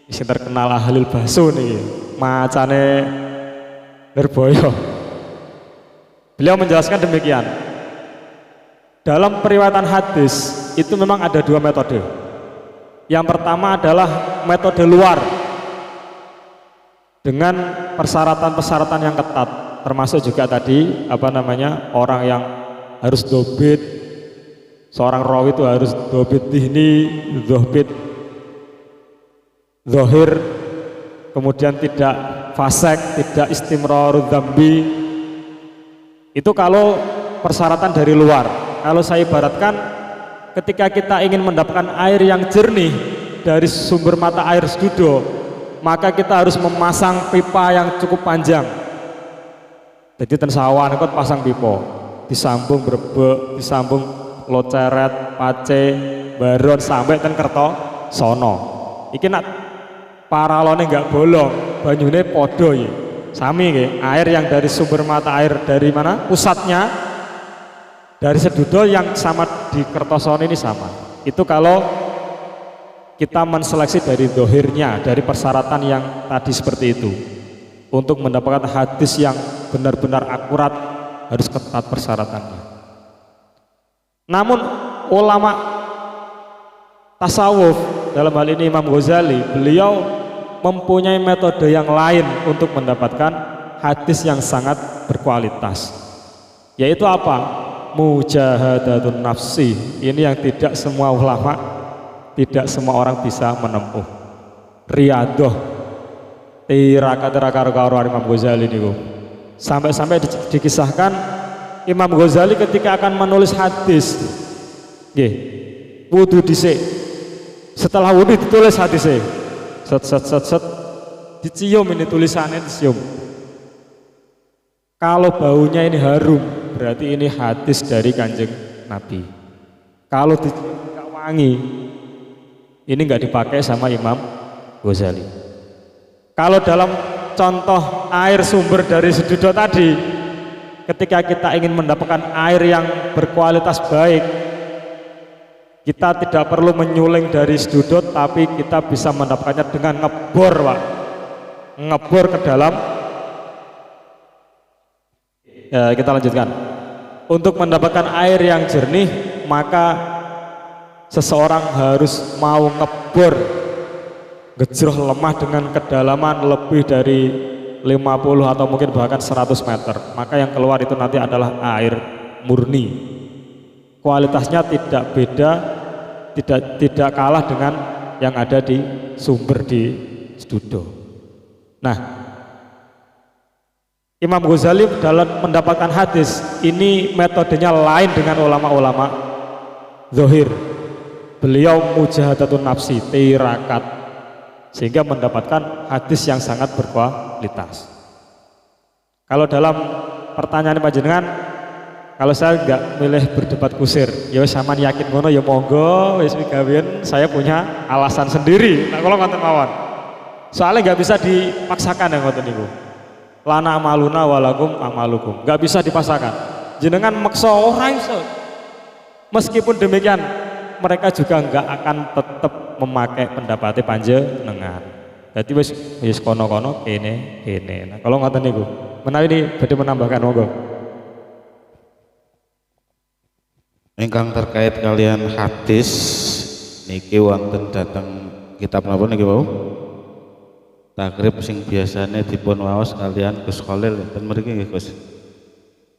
yang terkenal ahlul baso nih, macane Lirboyo. Beliau menjelaskan demikian. Dalam periwayatan hadis itu memang ada dua metode. Yang pertama adalah metode luar dengan persyaratan-persyaratan yang ketat, termasuk juga tadi orang yang harus dobit, seorang rawi itu harus dobit dihni, dobit zahir, kemudian tidak fasek, tidak istimrarud dzambi. Itu kalau persyaratan dari luar. Kalau saya ibaratkan, ketika kita ingin mendapatkan air yang jernih dari sumber mata air sedudo, maka kita harus memasang pipa yang cukup panjang. Jadi ten sawan ikut pasang pipa, disambung brebek, disambung loceret, pace, baron sampai ten kerto sono. Iki nak paralone nggak bolong, banyune podo ya. Sami nggih, air yang dari sumber mata air dari mana? Pusatnya dari sedudo yang sama di Kertosono ini sama. Itu kalau kita menseleksi dari dohirnya, dari persyaratan yang tadi seperti itu. Untuk mendapatkan hadis yang benar-benar akurat harus ketat persyaratannya. Namun ulama tasawuf, dalam hal ini Imam Ghazali, beliau mempunyai metode yang lain untuk mendapatkan hadis yang sangat berkualitas. Yaitu apa? Mujahadatun nafsi. Ini yang tidak semua ulama, tidak semua orang bisa menempuh. Riyadoh tiraka karo Imam Ghazali niku. Sampai-sampai dikisahkan Imam Ghazali ketika akan menulis hadis, nggih, wudu dhisik. Setelah wudu ditulis hadisnya. Set dicium, ini tulisannya dicium. Kalau baunya ini harum, berarti ini hadis dari Kanjeng Nabi. Kalau tidak wangi, ini nggak dipakai sama Imam Ghazali. Kalau dalam contoh air sumber dari sedudo tadi, ketika kita ingin mendapatkan air yang berkualitas baik, Kita tidak perlu menyuling dari sudut, tapi kita bisa mendapatkannya dengan ngebor, Pak. Ngebor ke dalam. Ya, kita lanjutkan. Untuk mendapatkan air yang jernih, maka seseorang harus mau ngebor gejroh lemah dengan kedalaman lebih dari 50 atau mungkin bahkan 100 meter. Maka yang keluar itu nanti adalah air murni. Kualitasnya tidak beda, tidak kalah dengan yang ada di sumber di studio. Nah, Imam Ghazali dalam mendapatkan hadis ini metodenya lain dengan ulama-ulama zahir. Beliau mujahadatun nafsi, tirakat, sehingga mendapatkan hadis yang sangat berkualitas. Kalau dalam pertanyaan panjenengan, kalau saya nggak milih berdebat kusir, ya sama yakin ngono ya monggo, wis gawean saya punya alasan sendiri. Nah kalau ngoten mawon, soalnya nggak bisa dipaksakan ya ngoten niku. Lana amaluna walakum amalukum, nggak bisa dipaksakan. Jenengan maksa orang iso. Meskipun demikian, mereka juga nggak akan tetap memakai pendapatnya panjenengan. Jadi wis kono-kono kene. Nah kalau ngoten niku, menawi ini badhe menambahkan monggo. Ingkang terkait kalian hadis niki wonten dateng kitab napa niki wau? Takrib sing biasane dipun waos kalian Gus Khalil enten mriki nggih Gus.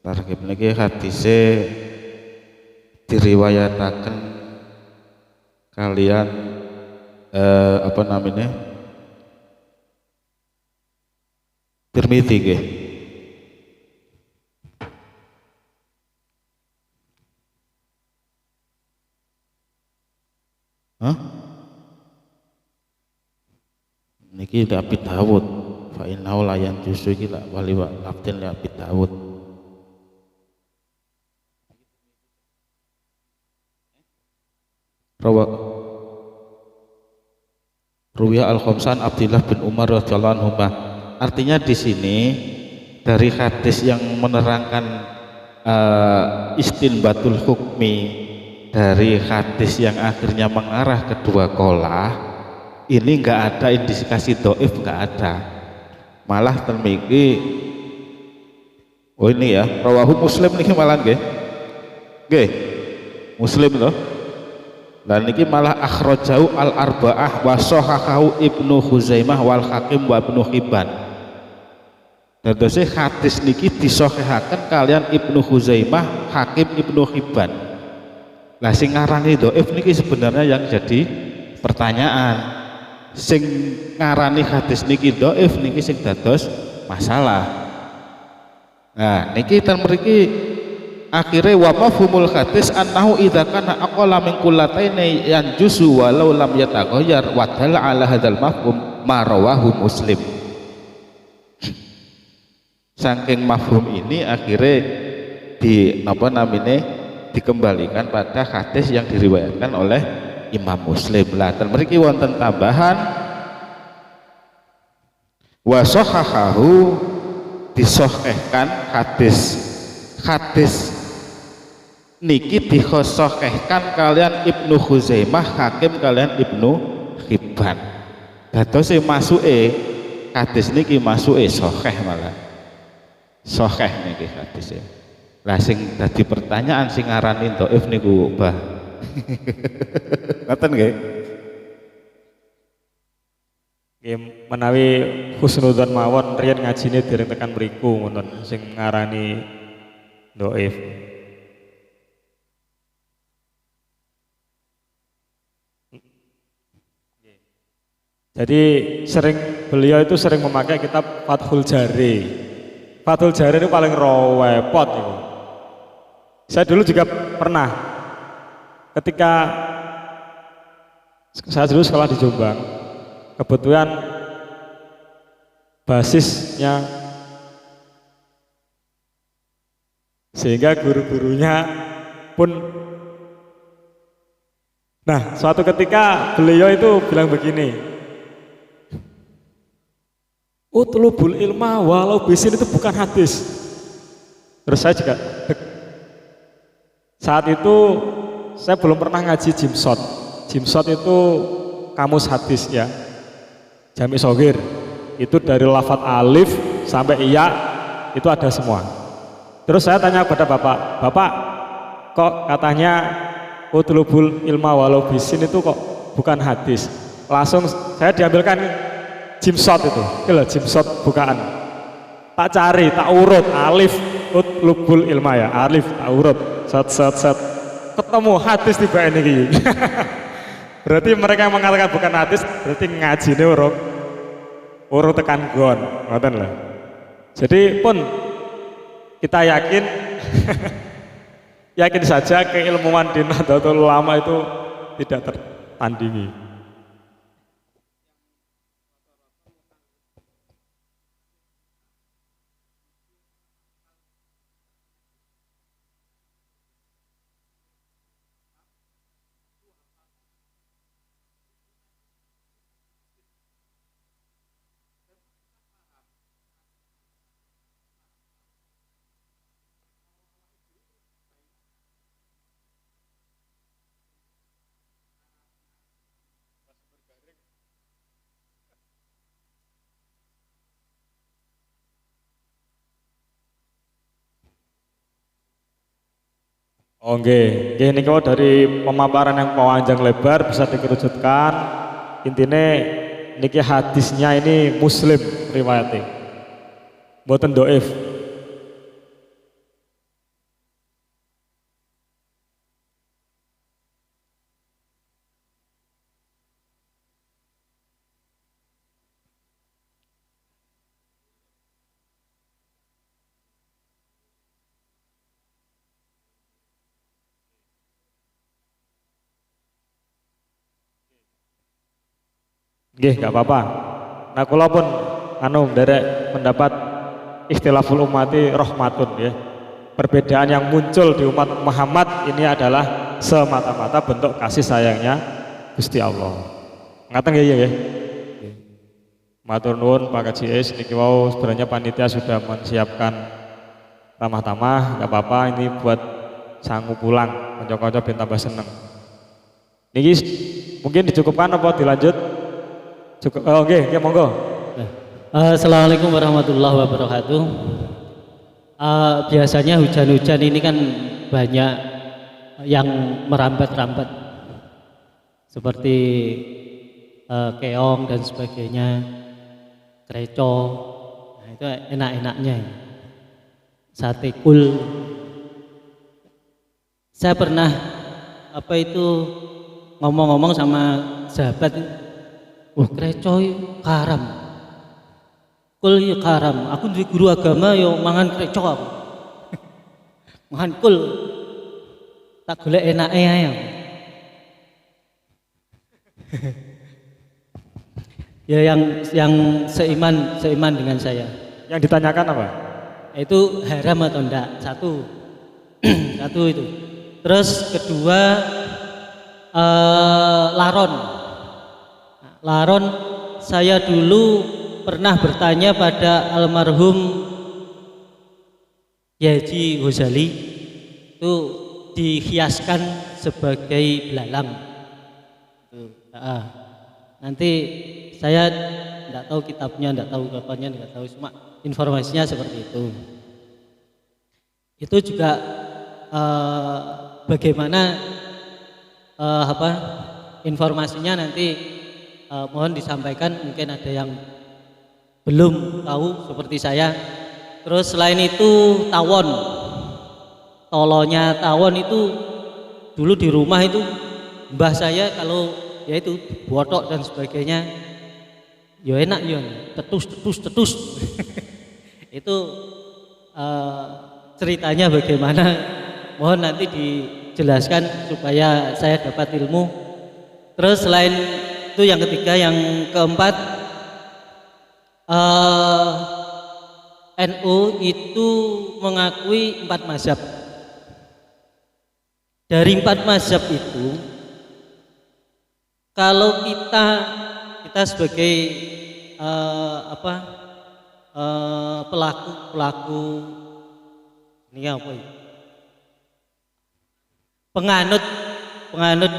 Takrib niki hadise diriwayataken kalian apa namanya? Tirmidzi nggih. Niki Abi Dawud, fa innahu la yanjusu iki la wali wa abdin li Abi Dawud. Ruwiya al-Khamsan Abdullah bin Umar radhiyallahu anhu. Artinya di sini dari hadis yang menerangkan istinbatul hukmi dari hadis yang akhirnya mengarah ke dua qolah, ini enggak ada indikasi dhaif, enggak ada. Malah termiki oh ini ya, rawahu Muslim niki malah nggih. Nggih. Muslim loh. Lah niki malah akhrajahu al-arba'ah wa sahahahu Ibnu Khuzaimah wal Hakim wa Ibnu Hibban. Dados hadis niki disahihaken kalian Ibnu Khuzaimah, Hakim, Ibnu Hibban. Lah sing ngarani dhaif niki sebenarnya yang jadi pertanyaan. Sing ngarani hadis niki dhaif niki sing dados masalah. Nah, niki ten mriki akhirnya wa mafhumul hadis annahu idza kana aqalla min kullataini yanjusu walau lam yataghayyar wa dalla ala hadzal mafhum ma rawahu Muslim. Saking mafhum ini akhirnya di apa namanya dikembalikan pada hadis yang diriwayatkan oleh Imam Muslim. Lah ten mriki wonten tambahan wa sahahahu, disahihkan hadis niki disahihkan kalian Ibnu Khuzaimah, Hakim kalian Ibnu Hibban. Dados masuke hadis niki masuke sahih, malah sahih niki hadise. Lah sing dadi pertanyaan sing ngarani dhaif niku bah. Ngoten nggih. Nggih menawi husnudzon mawon riyen ngajine dereng tekan mriku ngoten sing ngarani dhaif. Jadi beliau itu sering memakai kitab Fathul Jari. Fathul Jari itu paling repot itu. Saya dulu juga pernah ketika saya dulu sekolah di Jombang, kebetulan basisnya sehingga guru-gurunya pun suatu ketika beliau itu bilang begini, utlubul ilma walau bisin itu bukan hadis. Terus saya juga saat itu saya belum pernah ngaji jimsot. Jimsot itu kamus hadis ya. Jami Shogir itu dari lafadz alif sampai iya itu ada semua. Terus saya tanya kepada bapak, kok katanya utlubul ilma walau bisin itu kok bukan hadis? Langsung saya diambilkan jimsot itu, jimsot bukaan. Tak cari, tak urut alif utlubul ilma ya, alif tak urut, set, ketemu hadis tiba ini. Berarti mereka yang mengatakan bukan hadis, berarti ngaji ini urut tekan gon, ngoten lah. Jadi pun kita yakin, yakin saja keilmuan di Nahdlatul Ulama itu tidak tertandingi. Oke, ini kalau dari pemaparan yang panjang lebar bisa dikerucutkan. Intinya niki hadisnya ini Muslim riwayatnya, mboten doif. Nggih, nggak apa-apa. Nah, kula pun derek pendapat ikhtilaful ummati rahmatun ya. Perbedaan yang muncul di umat Muhammad ini adalah semata-mata bentuk kasih sayangnya Gusti Allah. Ngaten ya. Matur nuwun Pak KJS niki wau sebenarnya panitia sudah menyiapkan tamah-tamah, nggak apa-apa ini buat sangu pulang, kanca-kanca ben tambah seneng. Niki mungkin dicukupkan apa dilanjut? Cukup. Oke, monggo. Assalamualaikum warahmatullahi wabarakatuh. Biasanya hujan-hujan ini kan banyak yang merambat-rambat seperti keong dan sebagainya, kreco. Nah, itu enak-enaknya. Sate kul. Saya pernah ngomong-ngomong sama sahabat. Wah, kreco karam. Kul ya karam. Aku duwe guru agama yo mangan kreco aku. Mangan kul. Tak golek enake ae. Ya yang seiman dengan saya. Yang ditanyakan apa? Itu haram atau enggak? Satu. Satu itu. Terus kedua laron. Laron, saya dulu pernah bertanya pada almarhum Yaji Ghazali, itu dihiaskan sebagai belalang. Nanti saya tidak tahu kitabnya, tidak tahu kapannya, tidak tahu, cuma informasinya seperti itu. Itu juga bagaimana informasinya nanti mohon disampaikan, mungkin ada yang belum tahu seperti saya. Terus selain itu tawon, tolonya tawon itu dulu di rumah itu mbah saya kalau ya itu botok dan sebagainya, ya enak ya, tetus. Itu ceritanya bagaimana, mohon nanti dijelaskan supaya saya dapat ilmu. Terus selain itu yang ketiga, yang keempat, NU itu mengakui 4 mazhab. Dari 4 mazhab itu, kalau kita sebagai pelaku ini apa ya? Penganut penganut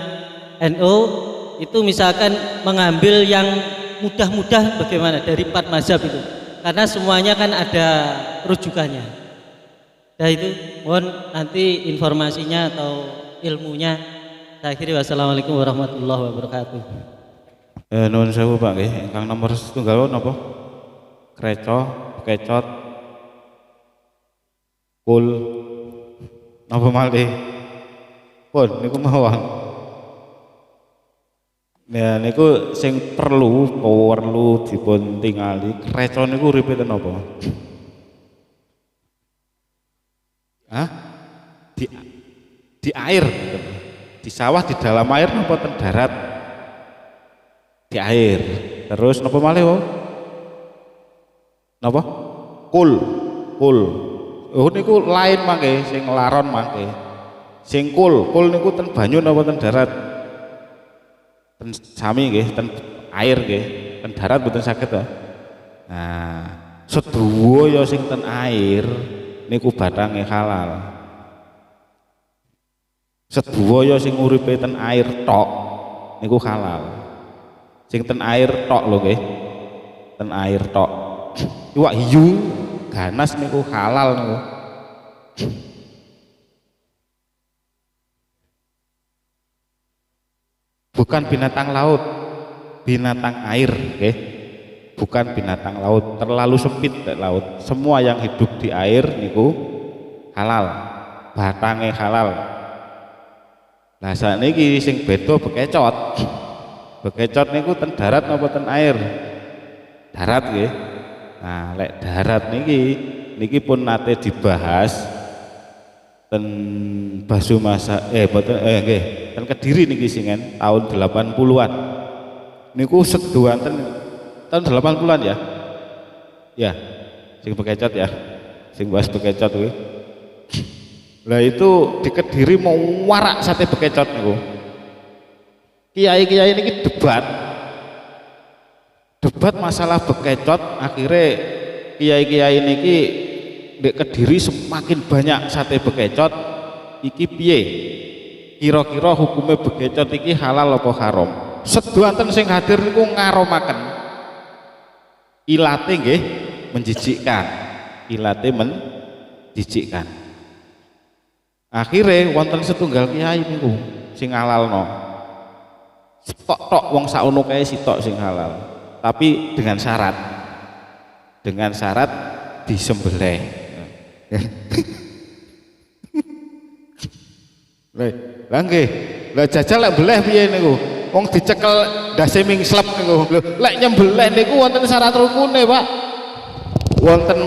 NU itu misalkan mengambil yang mudah-mudah bagaimana dari 4 mazhab itu, karena semuanya kan ada rujukannya. Nah itu mohon nanti informasinya atau ilmunya. Saya akhiri, wassalamualaikum warahmatullahi wabarakatuh. Nuwun sewu Pak nggih, ingkang nomor setunggal napa? Kreco, kecot, kul, napa malih? Pun niku mawon. Nah niku sing perlu dipun tingali, kreco niku uripe ten napa? Hah? Di air, di sawah, di dalam air napa ten darat? Di air. Terus napa malih wau? Napa? Kul. Oh niku lain mangke, sing laron mangke. Sing kul niku ten banyu napa ten darat? Ten sami nggih, ten air nggih. Ten darat mboten saged ta. Nah, sedowo ya sing ten air niku batange halal. Sedowo ya sing uripe ten air tok niku halal. Sing ten air tok lho nggih. Ten air tok. Iwak hiu, ganas niku halal niku. Bukan binatang laut, binatang air, nggih. Bukan binatang laut, terlalu sempit laut. Semua yang hidup di air niku halal. Batange halal. Nah sakniki sing beda bekecot. Bekecot niku ten darat napa ten air? Darat nggih. Nah, lek darat niki pun nate dibahas ten Basu Masa boten nggih, ten Kediri niki singen tahun 80-an. Niku seduhan ten tahun 80-an ya. Ya, sing bekecot ya. Sing bahas bekecot kuwi. Lah itu di Kediri mau warak sate bekecot niku. Kiai-kiai niki debat masalah bekecot, akhirnya kiai-kiai niki di Kediri semakin banyak sate bekecot. Iki piye? Kira-kira hukumnya bekecot iki halal apa haram? Seduhanten sing hadir niku ngaromaken. Ilate nggih menjijikkan. Ilate menjijikkan. Akhirnya wonten setunggal kiai niku sing halalno. Tok wong saono kae sitok sing halal. Tapi dengan syarat disembelih. Lah nggih, lah jajal lek beleh piye niku? Wong dicekel ndase mingslep niku. Lho, lek nyembelih niku wonten syarat rukune, Pak. Wonten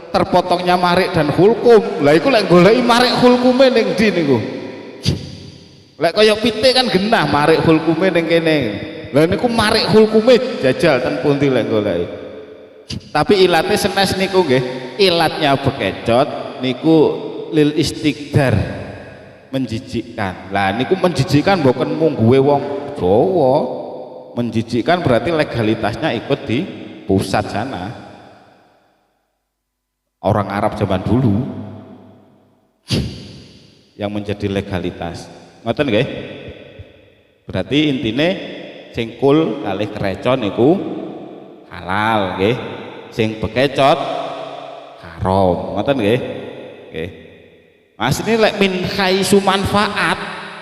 terpotongnya marik dan hulkum. Lah iku lek goleki marik hulkume ning ndi niku? Lek kaya pitik kan genah marik hulkume ning kene. Lah niku marik hulkume jajal ten pundi lek goleki. Tapi ilate senes niku nggih, ilatnya bekecot niku lil istiqdar, menjijikkan. Lah niku menjijikkan bukan mungguwe wong Jawa. Menjijikkan berarti legalitasnya ikut di pusat sana. Orang Arab zaman dulu yang menjadi legalitas. Ngoten nggih? Berarti intine sing kul kalih kreco niku halal nggih. Sing bekecot haram. Ngoten nggih? Nggih. Mas ini lek min khaisu manfaat,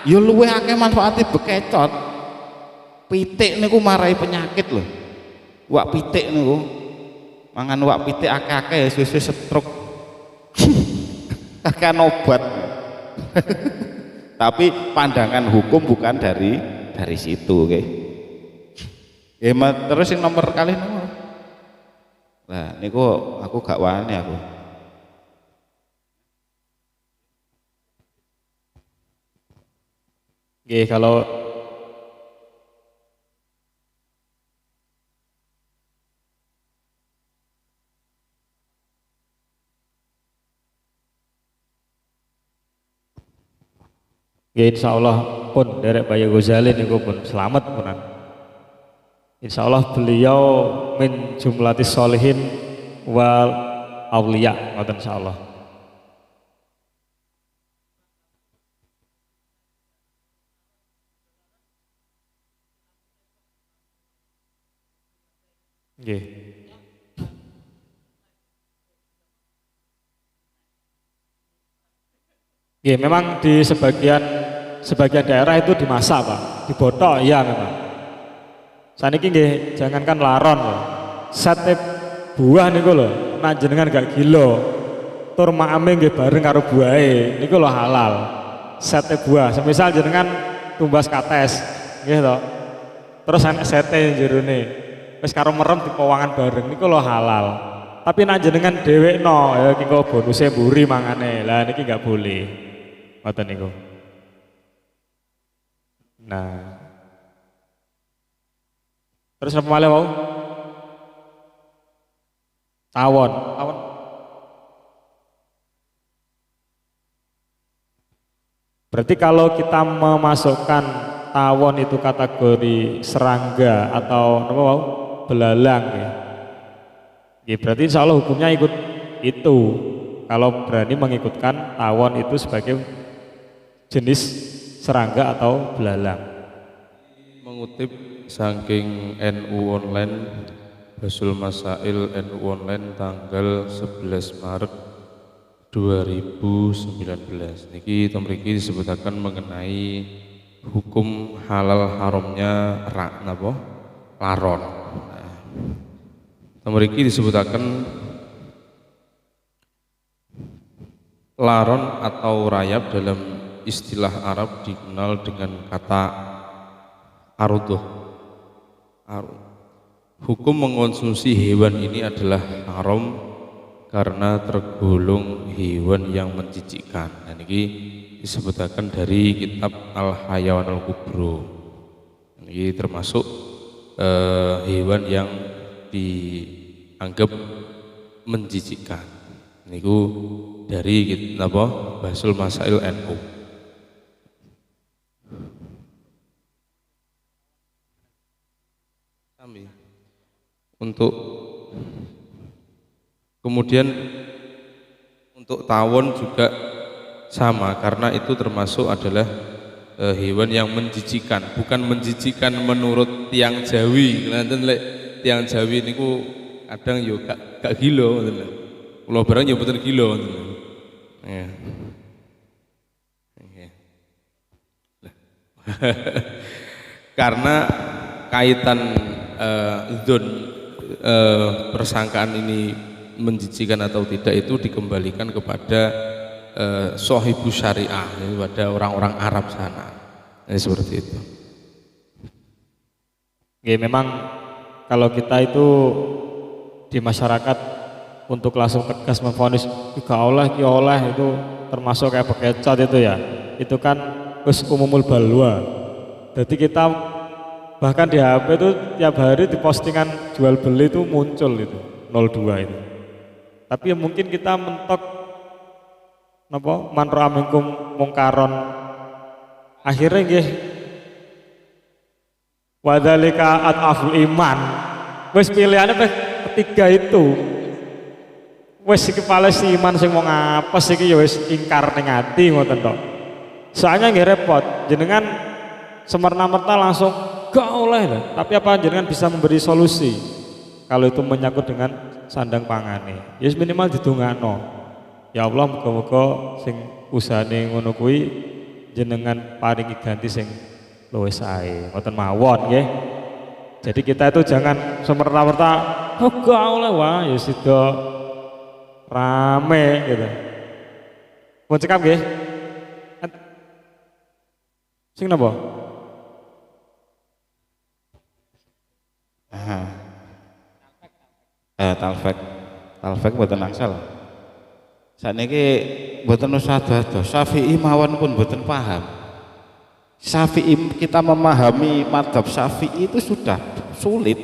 ya luwih akeh manfaate bekecot. Pitik niku marai penyakit lho. Wak pitik niku mangan wak pitik akeh-akeh suwe-suwe stroke. Akan obat. Tapi pandangan hukum bukan dari situ nggih. Terus yang nomor kali nomor. Nah niku aku gak wani aku. Oke, kalau insya Allah pun derek Bayu Ghazali niku pun selamat punan. Insya Allah beliau min jumlatis solihin wal aulia, ngoten insya Allah. Nggih. Nggih, memang di sebagian daerah itu dimasak, Pak. Dibotok, iya memang. Saniki nggih, jangankan laron lho. Sate buah niku lho, nek jenengan gak gila, tur maame nggih bareng karo buahe, niku lho halal. Sate buah, semisal jenengan tumbas kates, nggih to. Terus ana sate jerone. Wis karo merem dipowangan bareng niku lho halal. Tapi nek jenengan dhewekno, ya iki kok bonuse mburi mangane. Lah niki gak boleh. Ngoten niku. Nah. Terus apa malih wau? Tawon. Tawon. Berarti kalau kita memasukkan tawon itu kategori serangga atau apa wau? Belalang ya. Ya berarti insya Allah hukumnya ikut itu. Kalau berani mengikutkan tawon itu sebagai jenis serangga atau belalang. Mengutip saking NU Online, Basul Masail NU Online tanggal 11 Maret 2019. Niki mriki disebutaken mengenai hukum halal haramnya napa? Laron. Nah, mriki disebutaken laron atau rayap dalam istilah Arab dikenal dengan kata aruduh. Hukum mengkonsumsi hewan ini adalah haram karena tergolong hewan yang menjijikkan. Dan ini disebutkan dari kitab Al-Hayawan Al-Kubro. Ini termasuk hewan yang dianggap menjijikkan. Ini dari kitab Basul Masail NU. Untuk kemudian untuk tawon juga sama karena itu termasuk adalah hewan yang menjijikan, bukan menjijikan menurut tiang Jawi. Nanten lek tiang Jawi niku kadang yo gak gila ngoten lho. Kula barang yo mboten gila ngoten lho. Ya. Karena kaitan persangkaan ini menjijikan atau tidak itu dikembalikan kepada sohibu syariah, kepada orang-orang Arab sana. Ini seperti itu. Ya, memang kalau kita itu di masyarakat untuk langsung tegas memvonis gak oleh itu termasuk kayak bekecot itu ya. Itu kan wis umumul balwa. Jadi kita bahkan di HP itu tiap hari di postingan jual beli itu muncul itu 02 itu. Tapi ya mungkin kita mentok napa man ra'a minkum mungkaron akhirnya nggih wadzalika at'aful iman. Wis pilihane ketiga itu. Wis iki Palestina iman sing wong apes iki ya wis ingkar ning ati ngoten tok. Soalnya nggih repot jenengan semerta-merta langsung gak oleh lah. Tapi apa jenengan bisa memberi solusi kalau itu menyangkut dengan sandang pangane. Ya minimal didongakno. Ya Allah muga-muga sing usahane ngono kuwi jenengan paringi ganti sing luwih sae. Ngoten mawon nggih. Jadi kita itu jangan semerta-merta oh gak oleh wah ya sida rame gitu. Mun cekap nggih. Sing napa? Talfek mboten angsal. Sakniki mboten usah dados Syafi'i mawon pun mboten paham. Syafi'i kita memahami madzhab Syafi'i itu sudah sulit.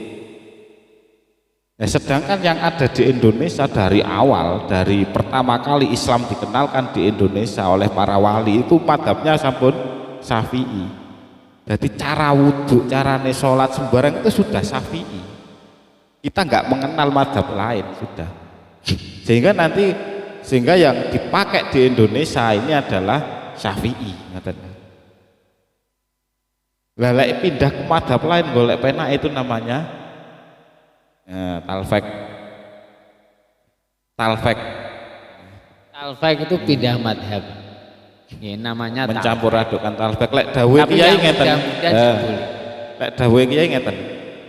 Ya, sedangkan yang ada di Indonesia dari awal, dari pertama kali Islam dikenalkan di Indonesia oleh para wali itu madzhabnya sampun Syafi'i. Jadi cara wudhu, carane sholat sembarang itu sudah Syafi'i. Kita nggak mengenal madzhab lain sudah. Sehingga yang dipakai di Indonesia ini adalah Syafi'i. Lelek pindah ke madzhab lain golek penak itu namanya Talfek. Talfek Talfek itu pindah madhab. Ya, namanya mencampur adukan talfek. Lek dawe Tapi kiai yang ngeten. muda-muda jebul. Lek dawe kiai ngeten.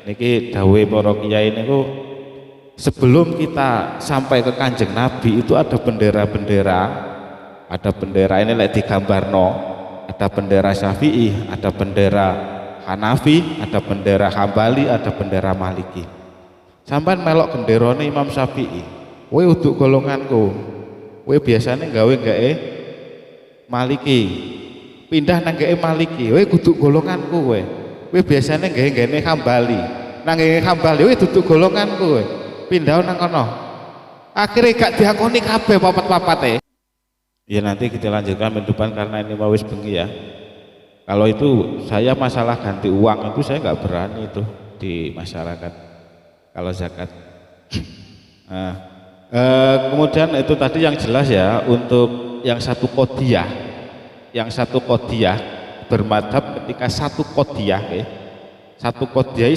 Niki dawe para kiai niku sebelum kita sampai ke Kanjeng Nabi itu ada bendera-bendera. Ada bendera ini lek digambarno, ada bendera Syafi'i, ada bendera Hanafi, ada bendera Hambali, ada bendera Maliki. Sampai melok genderone Imam Syafi'i, kowe uduk golonganku, kowe biasanya gawe Maliki, pindah nang Maliki, kowe kudu golonganku kowe. Kowe biasanya gawe Hambali, nang Hambali kowe duduk golonganku kowe. Pindah nang kono. Akhirnya gak diakoni kabeh papat-papate. Ya nanti kita lanjutkan minggu depan karena ini mau wis bengi ya. Kalau itu saya masalah ganti uang itu saya nggak berani itu di masyarakat kalau zakat. Nah, kemudian itu tadi yang jelas ya untuk yang satu kodiyah, bermadhab ketika satu kodiyah, satu kodiyah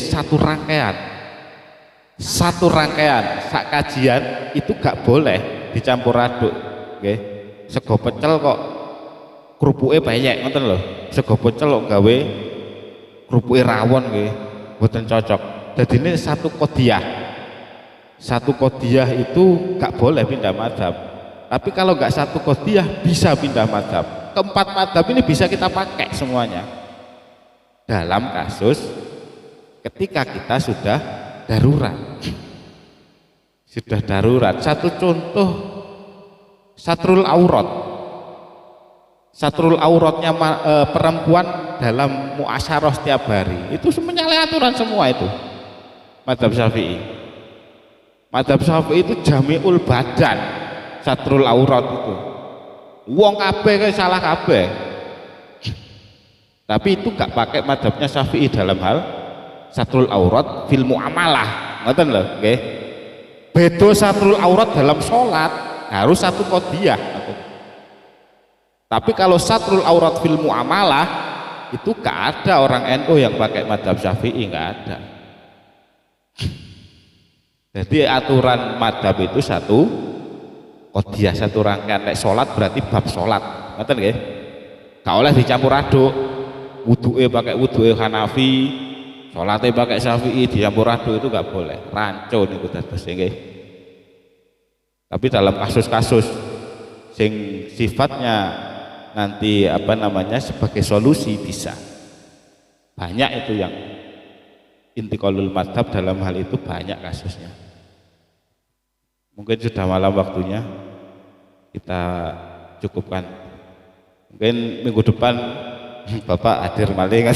satu rangkaian, sak kajian itu gak boleh dicampur aduk, sego pecel kok kerupuke banyak ngoten lho. Sego pecel kok gawe kerupuke rawon nggih mboten cocok. Jadi ini satu kodiyah. Satu kodiyah itu gak boleh pindah madhab. Tapi kalau gak satu kodiyah bisa pindah madhab. Keempat madhab ini bisa kita pakai semuanya. Dalam kasus ketika kita sudah darurat. Sudah darurat. Satu contoh satrul auratnya perempuan dalam muasyarah setiap hari itu semuanya aturan semua itu madhab syafi'i itu jami'ul badan satrul aurat itu wong kabeh salah kabeh tapi itu gak pakai madhabnya syafi'i dalam hal satrul aurat fil muamalah ngoten lho nggih beda satrul aurat dalam sholat harus satu kodiyah. Tapi kalau satrul aurat fil muamalah itu gak ada orang NU yang pakai madhab syafi'i, gak ada. Jadi aturan madhab itu satu kodiyah, satu rangkaian. Nek sholat berarti bab sholat, ngerti nggih? Gak oleh dicampur aduk. Wudu'e pakai wudu'e Hanafi, sholatnya pakai syafi'i, dicampur aduk itu gak boleh. Rancu niku dados nggih. Tapi dalam kasus-kasus sing sifatnya nanti sebagai solusi bisa banyak itu yang intiqalul madhab dalam hal itu banyak kasusnya. Mungkin sudah malam waktunya kita cukupkan. Mungkin minggu depan Bapak hadir malih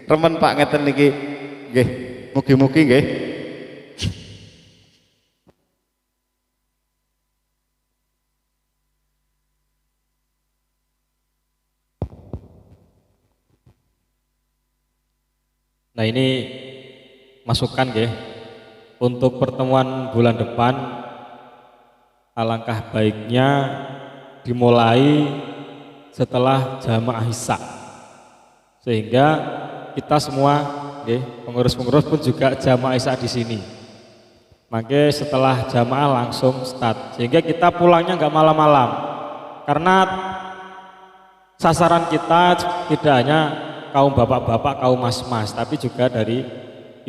remen Pak ngeten niki nggih mugi-mugi nggih. Nah ini masukan ya untuk pertemuan bulan depan alangkah baiknya dimulai setelah jamaah isya sehingga kita semua pengurus-pengurus pun juga jamaah isya di sini. Makanya setelah jamaah langsung start sehingga kita pulangnya nggak malam-malam karena sasaran kita tidak hanya kaum bapak-bapak, kaum mas-mas, tapi juga dari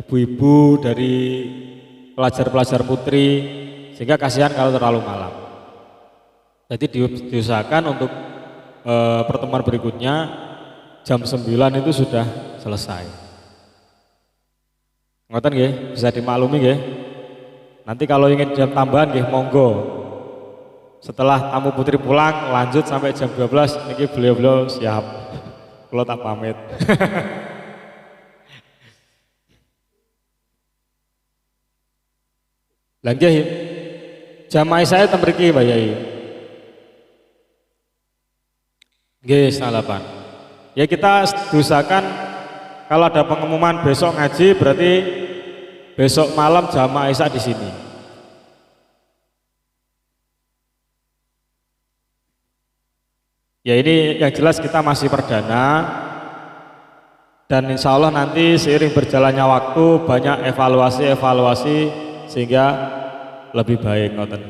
ibu-ibu, dari pelajar-pelajar putri, sehingga kasihan kalau terlalu malam. Jadi diusahakan untuk pertemuan berikutnya jam 9 itu sudah selesai. Ngoten nggih, bisa dimaklumi nggih. Nanti kalau ingin jam tambahan nggih monggo. Setelah tamu putri pulang lanjut sampai jam 12 niki beliau-beliau siap. Kalau tak pamit. Lagi jamaah saya tembriki Pak Yai. Nggih, salapan. Ya kita usahakan kalau ada pengumuman besok ngaji berarti besok malam jamaah isya di sini. Ya ini yang jelas kita masih perdana dan insya Allah nanti seiring berjalannya waktu banyak evaluasi sehingga lebih baik. Ngoten.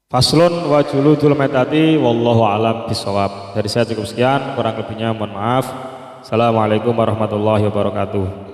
Faslun wa juludul metati wallahu alam bisawab. Dari saya cukup sekian, kurang lebihnya mohon maaf. Assalamualaikum warahmatullahi wabarakatuh.